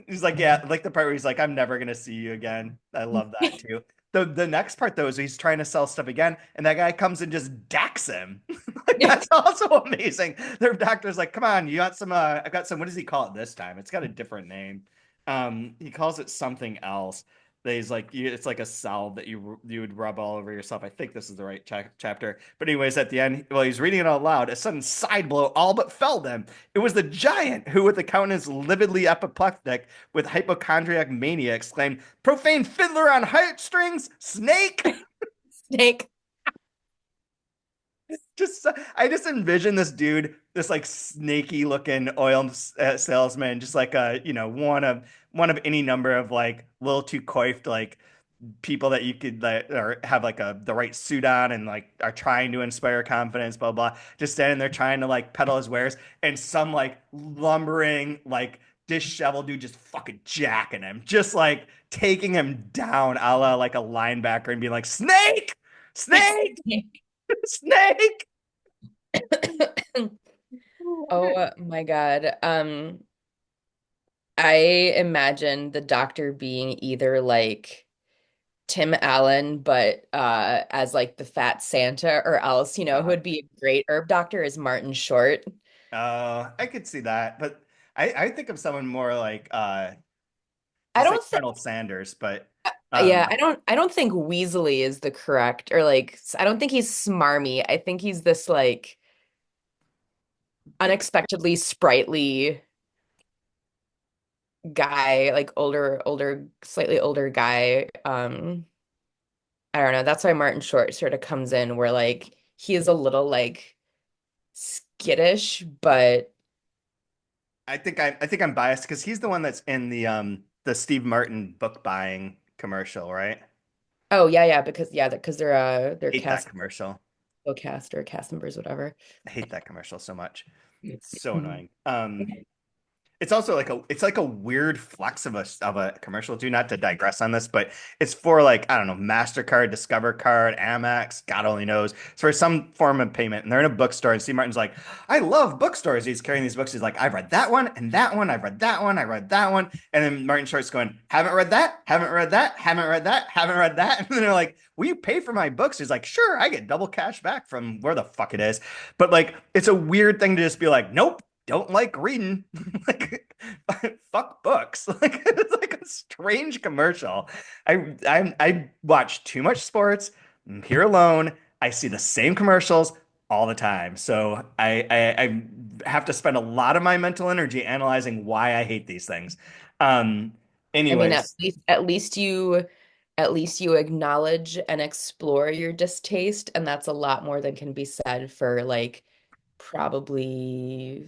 He's like, yeah, like the part where he's like, I'm never gonna see you again. I love that too. The next part though is he's trying to sell stuff again, and that guy comes and just decks him. Like that's also amazing. Their doctor's like, come on, you got some I got some, what does he call it this time? It's got a different name. He calls it something else. That he's like, it's like a salve that you would rub all over yourself. I think this is the right chapter. But anyways, at the end, while he's reading it out loud, a sudden side blow all but felled him. It was the giant who, with a countenance lividly apoplectic with hypochondriac mania, exclaimed, "Profane fiddler on heartstrings, snake!" Snake. Just, I just envision this dude, this like snaky looking oil salesman, just like one of any number of like little too coiffed like people that you could like or have like the right suit on and like are trying to inspire confidence, blah blah. Just standing there trying to like peddle his wares, and some like lumbering like disheveled dude just fucking jacking him, just like taking him down, a la like a linebacker, and being like, "Snake, snake, Snake. snake." Oh my God. I imagine the doctor being either like Tim Allen, but as like the fat Santa, or else, who God. would be a great herb doctor is Martin Short. I could see that, but I think of someone more like I to say don't think Colonel Sanders, but Yeah, um I don't think Weasley is the correct, or like I don't think he's smarmy. I think he's this like unexpectedly sprightly guy, like slightly older guy. I don't know. That's why Martin Short sort of comes in where like he is a little like skittish, but I think I'm biased because he's the one that's in the Steve Martin book buying commercial, right? oh yeah, because they're Hate that cast commercial. cast or cast members, whatever. I hate that commercial so much. It's so Mhm. annoying. It's also like a weird flex of a commercial too. Not to digress on this, but it's for like I don't know, Mastercard, Discover Card, Amex, God only knows. It's for some form of payment, and they're in a bookstore. And Steve Martin's like, "I love bookstores." He's carrying these books. He's like, "I've read that one and that one. I've read that one. I read that one." And then Martin Short's going, "Haven't read that. Haven't read that. Haven't read that. Haven't read that." And then they're like, "Will you pay for my books?" He's like, "Sure, I get double cash back from where the fuck it is." But like, it's a weird thing to just be like, "Nope." Don't like reading. Like, fuck books. Like it's like a strange commercial. I watch too much sports. I'm here alone. I see the same commercials all the time. So I have to spend a lot of my mental energy analyzing why I hate these things. Um, I mean, at anyways, least at least you at least you acknowledge and explore your distaste, and that's a lot more than can be said for like probably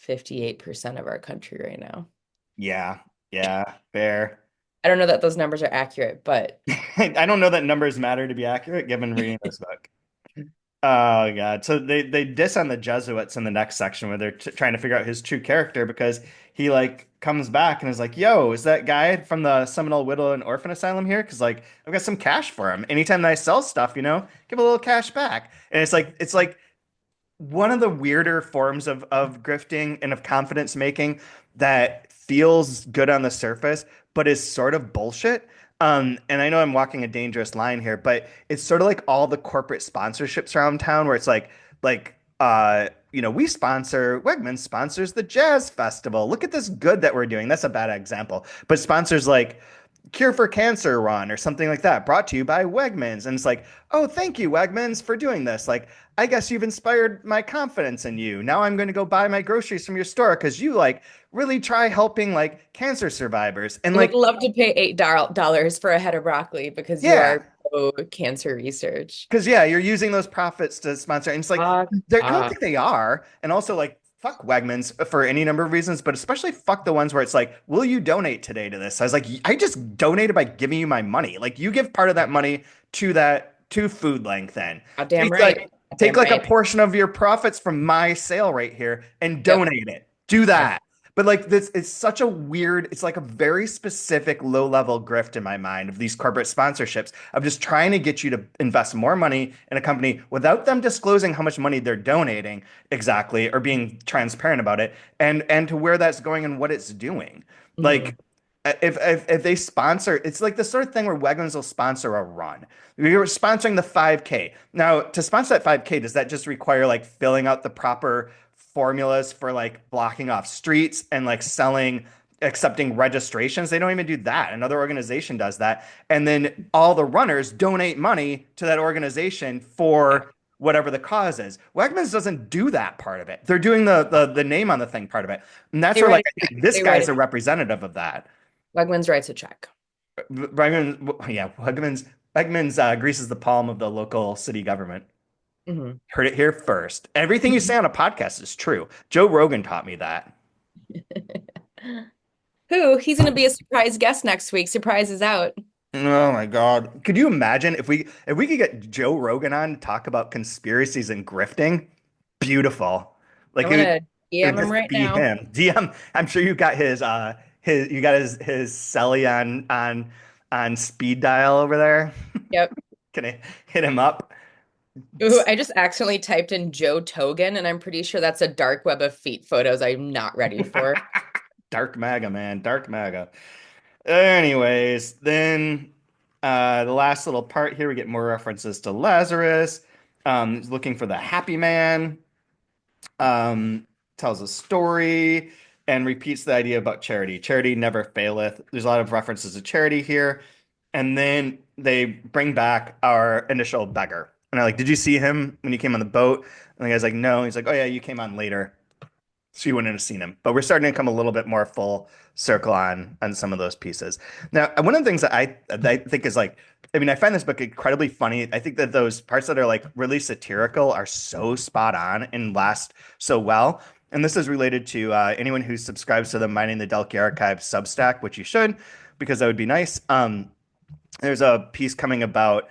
58% of our country right now. yeah, yeah, fair. I don't know that those numbers are accurate, but I don't know that numbers matter to be accurate given reading this book. Oh God! So they diss on the Jesuits in the next section where they're trying to figure out his true character because he like comes back and is like, "Yo, is that guy from the Seminole Widow and Orphan Asylum here? Because like I've got some cash for him. Anytime that I sell stuff, give a little cash back." And it's like one of the weirder forms of grifting and of confidence making that feels good on the surface, but is sort of bullshit. And I know I'm walking a dangerous line here, but it's sort of like all the corporate sponsorships around town where it's we sponsor Wegmans sponsors the jazz festival. Look at this good that we're doing. That's a bad example, but sponsors like Cure for Cancer run or something like that, brought to you by Wegmans. And it's like, oh, thank you, Wegmans, for doing this. Like, I guess you've inspired my confidence in you. Now I'm going to go buy my groceries from your store because you like really try helping like cancer survivors. And I would like, love to pay $8 for a head of broccoli because you yeah, are pro cancer research. because yeah, you're using those profits to sponsor. And it's like, Fuck I don't off. think they are. And also like, fuck Wegmans for any number of reasons, but especially fuck the ones where it's like, will you donate today to this? I was like, I just donated by giving you my money. Like you give part of that money to Food Length then. Goddamn Take like right. take Goddamn like a right. portion of your profits from my sale right here and Yep. donate it. Do Yep. that. But like this, it's such a weird, it's like a very specific low level grift in my mind of these corporate sponsorships of just trying to get you to invest more money in a company without them disclosing how much money they're donating exactly or being transparent about it and to where that's going and what it's doing. Mhm. Like if they sponsor, it's like the sort of thing where Wegmans will sponsor a run. We were sponsoring the 5K. Now, to sponsor that 5K, does that just require like filling out the proper formulas for like blocking off streets and like accepting registrations? They don't even do that. Another organization does that. And then all the runners donate money to that organization Yeah. for whatever the cause is. Wegmans doesn't do that part of it. They're doing the name on the thing part of it. And that's They where write like a I check. think this They write guy's a a representative of that. Wegmans writes a check. Wegmans greases the palm of the local city government. Mhm. Heard it here first. Everything you say on a podcast is true. Joe Rogan taught me that. Who? He's going to be a surprise guest next week. Surprise is out. Oh my God. Could you imagine if we could get Joe Rogan on to talk about conspiracies and grifting? Beautiful. Like I'm it going would, to it would DM him just right be now. him. DM, I'm sure you got his celly on speed dial over there. Yep. Can I hit him up? Ooh, I just accidentally typed in Joe Togan, and I'm pretty sure that's a dark web of feet photos I'm not ready for. Dark MAGA, man. Dark MAGA. Anyways, then The last little part here, we get more references to Lazarus. He's looking for the happy man. Um, Tells a story and repeats the idea about charity. Charity never faileth. There's a lot of references to charity here. And then they bring back our initial beggar. And I'm like, did you see him when you came on the boat? And the guy's like, no. He's like, oh yeah, you came on later. So you wouldn't have seen him. But we're starting to come a little bit more full circle on some of those pieces. Now, one of the things that I think is like, I mean, I find this book incredibly funny. I think that those parts that are like really satirical are so spot on and last so well. And this is related to anyone who subscribes to the Mining the Delphi Archive Substack, which you should, because that would be nice. There's a piece coming about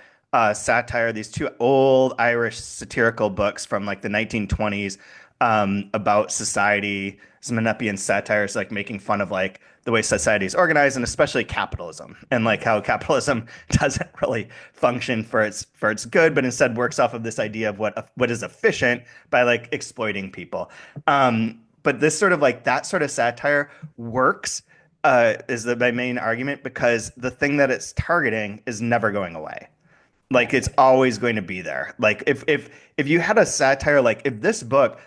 satire, these two old Irish satirical books from like the 1920s about society, some Mennepian satires, like making fun of like the way society is organized and especially capitalism and like how capitalism doesn't really function for its good, but instead works off of this idea of what is efficient by like exploiting people. But this sort of like that sort of satire works is my main argument because the thing that it's targeting is never going away. Like Yeah. it's always going to be there. Like if you had a satire like if this book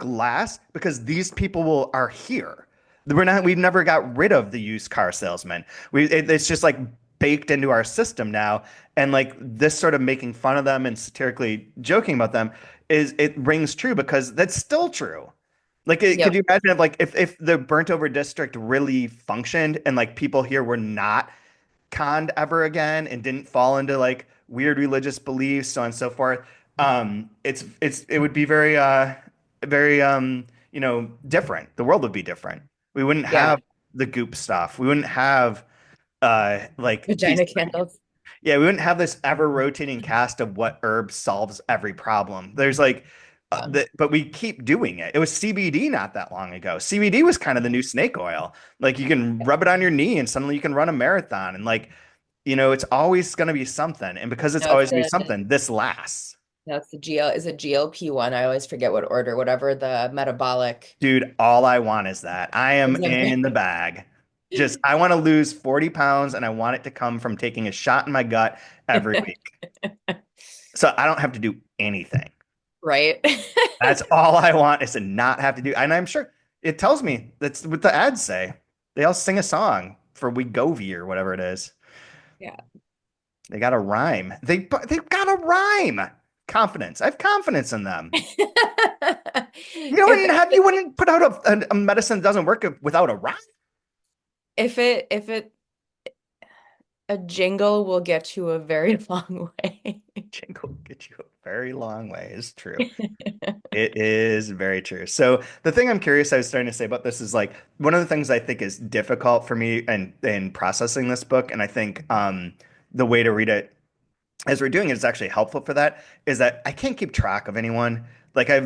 lasts because these people are here. We've never got rid of the used car salesman. It's just like baked into our system now. And like this sort of making fun of them and satirically joking about them is it rings true because that's still true. Like, could Yep. you imagine if the burnt over district really functioned and like people here were not conned ever again and didn't fall into like weird religious beliefs, so on and so forth? It would be very different. The world would be different. We wouldn't Yeah. have the goop stuff. We wouldn't have like these Vagina candles. yeah, we wouldn't have this ever rotating cast of what herb solves every problem. There's like, Yeah. but we keep doing it. It was CBD not that long ago. CBD was kind of the new snake oil. Like you can rub it on your knee and suddenly you can run a marathon. And like, it's always going to be something. And because it's Now it's always going to be the something, this lasts. now it's the GL is it GLP-1? I always forget what order, whatever the metabolic. Dude, all I want is that. I am Is in the it- bag. Just, I want to lose 40 pounds and I want it to come from taking a shot in my gut every week. So I don't have to do anything. Right? That's all I want is to not have to do. And I'm sure it tells me that's what the ads say. They all sing a song for Wegovy or whatever it is. Yeah. They got a rhyme. They've got a rhyme. Confidence. I have confidence in them. If You wouldn't put out a medicine that doesn't work without a rhyme. if it a jingle will get you a very long way. Jingle will get you a very long way. Is true. It is very true. So the thing I'm curious, I was starting to say about this is like one of the things I think is difficult for me and in processing this book, and I think the way to read it as we're doing it is actually helpful for that, is that I can't keep track of anyone. Like I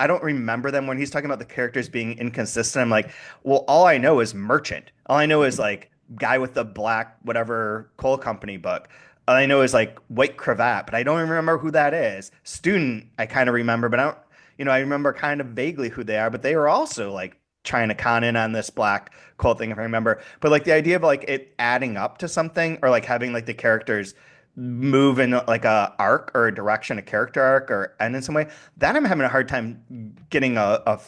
don't remember them when he's talking about the characters being inconsistent. I'm like, well, all I know is merchant. All I know is like guy with the black whatever coal company book. All I know is like white cravat, but I don't even remember who that is. Student, I kind of remember, but I don't, I remember kind of vaguely who they are, but they were also like trying to con in on this black coal thing, if I remember. But like the idea of like it adding up to something or like having like the characters move in like a arc or a direction, a character arc or end in some way, that I'm having a hard time getting a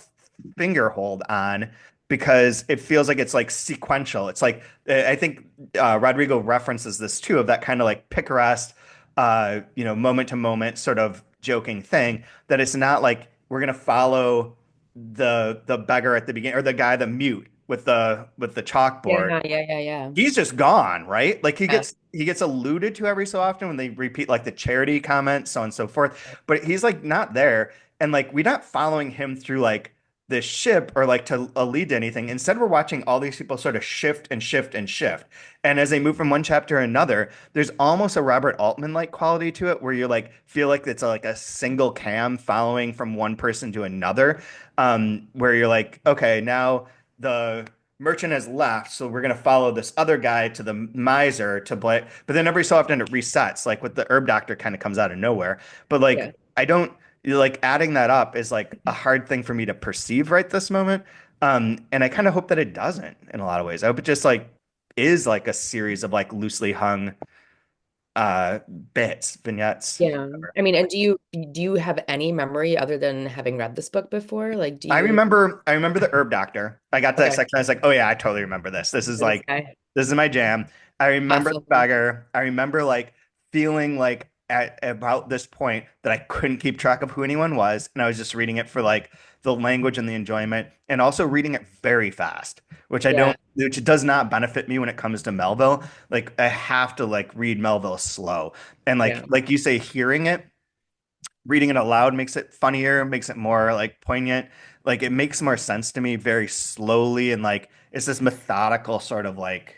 finger hold on because it feels like it's like sequential. It's like I think Rodrigo references this too of that kind of like picaresque, moment to moment sort of joking thing that it's not like we're gonna follow the beggar at the beginning or the guy the mute with the chalkboard. Yeah, yeah, yeah, yeah. He's just gone, right? Like Yeah. he gets alluded to every so often when they repeat like the charity comments, so on and so forth. But he's like not there, and like we're not following him through like this ship or like to lead to anything. Instead, we're watching all these people sort of shift and shift and shift, and as they move from one chapter to another, there's almost a Robert Altman like quality to it, where you like feel like it's like a single cam following from one person to another, where you're like, okay, now the merchant has left, so we're gonna follow this other guy to the miser to play. But then every so often it resets, like with the herb doctor kind of comes out of nowhere. But Yeah. like I don't like adding that up is like a hard thing for me to perceive right this moment. And I kind of hope that it doesn't in a lot of ways. I hope it just like is like a series of like loosely hung bits, vignettes. Yeah. I mean, and do you have any memory other than having read this book before? Like, do you I remember the herb doctor. I got to that okay, section. I was like, oh yeah, I totally remember this. this guy, This is my jam. I hot remember the filter. beggar. I remember like feeling like at about this point that I couldn't keep track of who anyone was, and I was just reading it for like the language and the enjoyment, and also reading it very fast, Yeah, which does not benefit me when it comes to Melville. Like I have to like read Melville slow, and yeah, like you say, hearing it reading it aloud makes it funnier, makes it more like poignant. Like it makes more sense to me very slowly and like it's this methodical sort of like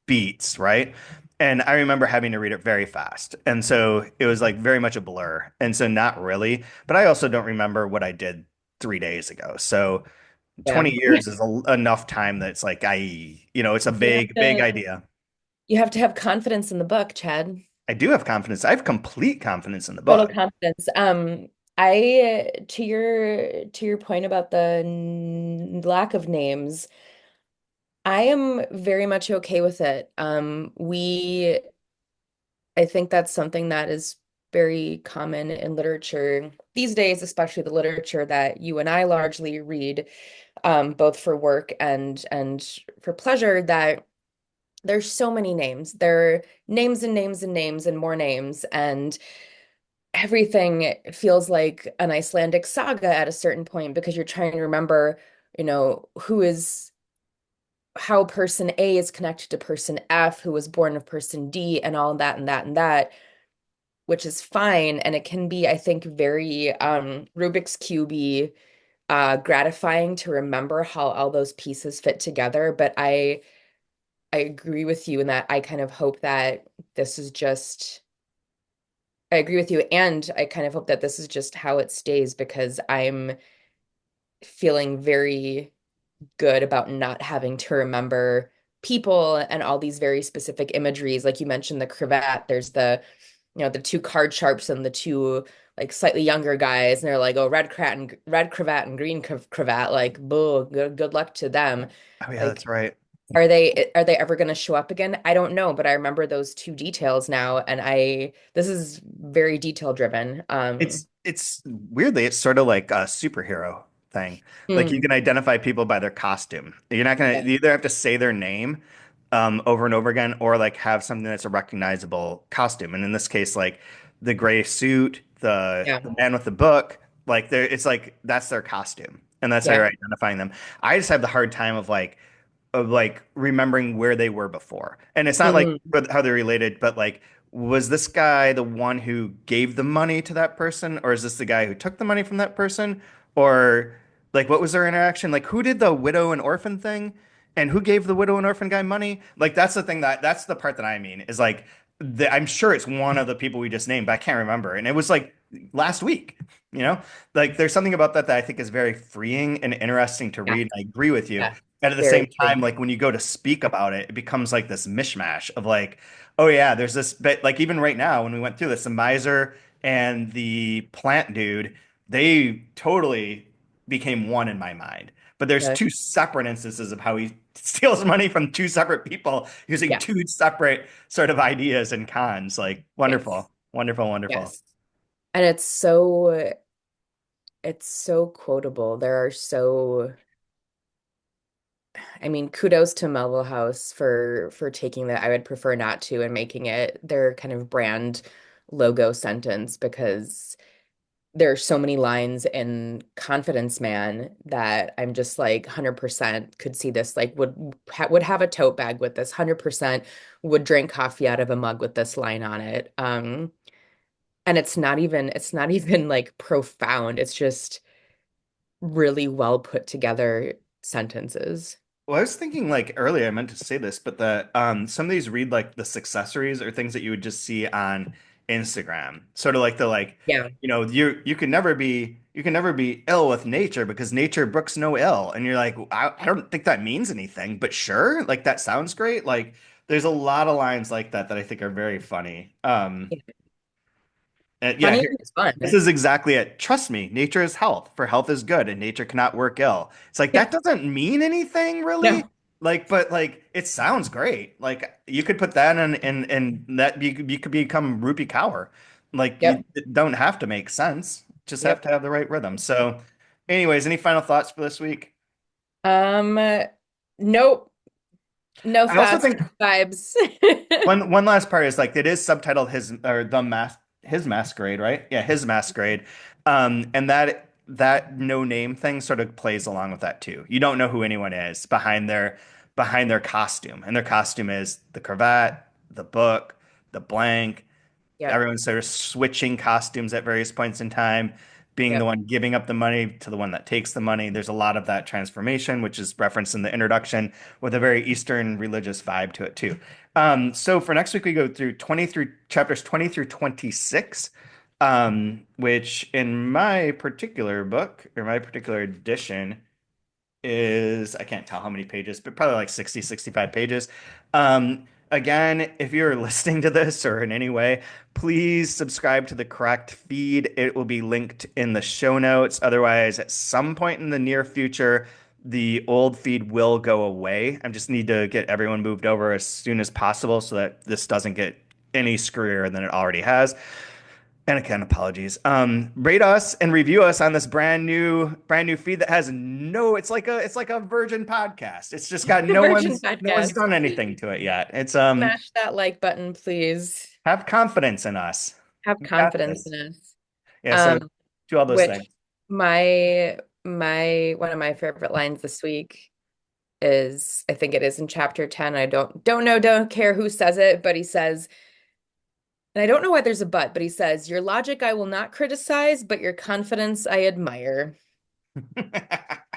beats, right? And I remember having to read it very fast. And so it was like very much a blur. And so not really, but I also don't remember what I did 3 days ago. So yeah. 20 years is enough time that it's like it's a You have big to idea. you have to have confidence in the book, Chad. I do have confidence. I have complete confidence in the Total book. confidence. I to your point about the lack of names, I am very much okay with it. I think that's something that is very common in literature these days, especially the literature that you and I largely read, both for work and for pleasure, that there's so many names. There are names and names and names and more names, and everything feels like an Icelandic saga at a certain point because you're trying to remember, who is how person A is connected to person F, who was born of person D, and all that and that and that, which is fine. And it can be, I think, very Rubik's Cube gratifying to remember how all those pieces fit together. But I agree with you in that I kind of hope that this is just I agree with you, and I kind of hope that this is just how it stays because I'm feeling very good about not having to remember people and all these very specific imageries. Like you mentioned the cravat, there's the two card sharps and the two like slightly younger guys, and they're like, oh, red cravat and green cravat, like, boo, good luck to them. Oh yeah, Like, that's right. are they ever going to show up again? I don't know, but I remember those two details now, and I this is very detail driven. It's weirdly it's sort of like a superhero thing. Like you Hmm, can identify people by their costume. You're not gonna yeah, you either have to say their name over and over again or like have something that's a recognizable costume. And in this case, like the gray suit, yeah, the man with the book, like there it's like that's their costume. And that's how you're yeah. identifying them. I just have the hard time of like remembering where they were before. And it's not like Hmm, how they're related, but like, was this guy the one who gave the money to that person? Or is this the guy who took the money from that person? Or like, what was their interaction? Like, who did the widow and orphan thing? And who gave the widow and orphan guy money? Like, that's the part that I mean is like, I'm sure it's one of the people we just named, but I can't remember. And it was like last week, you know? Like, there's something about that I think is very freeing and interesting to yeah, read. I agree with you. yeah. And at the same Very time, true. like when you go to speak about it, it becomes like this mishmash of like, oh yeah, there's this bit like even right now when we went through this, the miser and the plant dude, they totally became one in my mind. But there's Good. two separate instances of how he steals money from two separate people using Yeah. two separate sort of ideas and cons. Like Yes. wonderful, wonderful, wonderful. Yes. And it's so quotable. There are so I mean, kudos to Melville House for taking that I would prefer not to and making it their kind of brand logo sentence because there are so many lines in Confidence Man that I'm just like 100% could see this, like would have a tote bag with this, 100% would drink coffee out of a mug with this line on it. And it's not even like profound. It's just really well put together sentences. Well, I was thinking like earlier, I meant to say this, but the some of these read like the successories or things that you would just see on Instagram. Sort of like Yeah. you can never be ill with nature because nature brooks no ill. And you're like, I don't think that means anything, but sure, like that sounds great. Like there's a lot of lines like that that I think are very funny. And yeah, Funny here, is fun. this is exactly it. Trust me, nature is health, for health is good, and nature cannot work ill. It's like Yeah. that doesn't mean anything, really. No. But like it sounds great. Like you could put that in that you could become Rupi Kaur. Like you Yep. don't have to make sense. Just have Yep. to have the right rhythm. So, anyways, any final thoughts for this week? Um, nope. No I also thoughts, think just vibes. one last part is like it is subtitled his or the mas his masquerade, right? Yeah, his masquerade. And that no name thing sort of plays along with that too. You don't know who anyone is behind their costume. And their costume is the cravat, the book, the blank. Yep. Everyone's sort of switching costumes at various points in time, being the Yep. one giving up the money to the one that takes the money. There's a lot of that transformation, which is referenced in the introduction with a very Eastern religious vibe to it too. So for next week, we go through 20 through chapters 20 through 26, which in my particular book or my particular edition is I can't tell how many pages, but probably like 60, 65 pages. Again, if you're listening to this or in any way, please subscribe to the correct feed. It will be linked in the show notes. Otherwise, at some point in the near future, the old feed will go away. I just need to get everyone moved over as soon as possible so that this doesn't get any screwier than it already has. And again, apologies. Rate us and review us on this brand new feed that has no. It's like a virgin podcast. It's just got The Virgin no one's Podcast. done anything to it yet. It's Smash that like button, please. have confidence in us. Have We got confidence in this. us. Yeah. So Um, do all those which things. my one of my favorite lines this week is I think it is in chapter 10. I don't know, don't care who says it, but he says, and I don't know why there's a but he says, "Your logic I will not criticize, but your confidence I admire."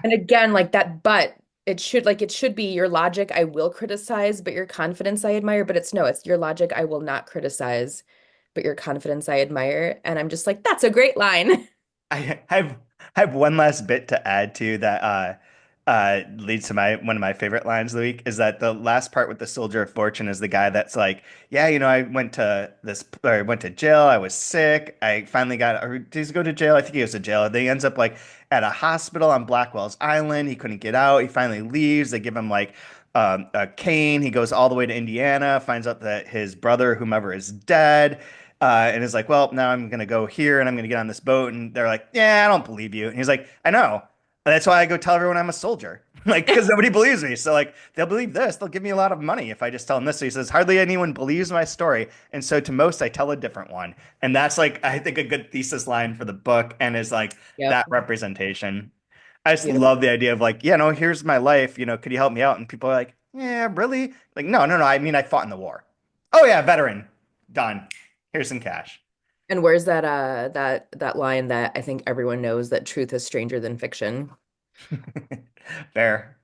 And again, like that but it should be your logic I will criticize, but your confidence I admire, but it's no, it's your logic I will not criticize, but your confidence I admire. And I'm just like, that's a great line. I have one last bit to add to that leads to my one of my favorite lines of the week is that the last part with the soldier of fortune is the guy that's like, yeah, you know, I went to this or I went to jail, I was sick, I finally got or did he go to jail? I think he goes to jail. Then he ends up like at a hospital on Blackwell's Island. He couldn't get out. He finally leaves. They give him like a cane. He goes all the way to Indiana, finds out that his brother, whomever, is dead. And is like, well, now I'm gonna go here and I'm gonna get on this boat. And they're like, yeah, I don't believe you. And he's like, I know. And that's why I go tell everyone I'm a soldier. Like, because nobody believes me. So like they'll believe this. They'll give me a lot of money if I just tell them this. So he says, hardly anyone believes my story. And so to most, I tell a different one. And that's like, I think a good thesis line for the book and is like Yep. that representation. I just Beautiful. love the idea of like, no, here's my life. Could you help me out? And people are like, yeah, really? Like, no, no, no. I mean, I fought in the war. Oh yeah, veteran. Done. Here's some cash. And where's that line that I think everyone knows that truth is stranger than fiction? Fair,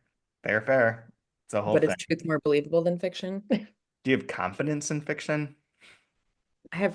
fair, fair. It's a whole But is thing. truth more believable than fiction? Do you have confidence in fiction? I have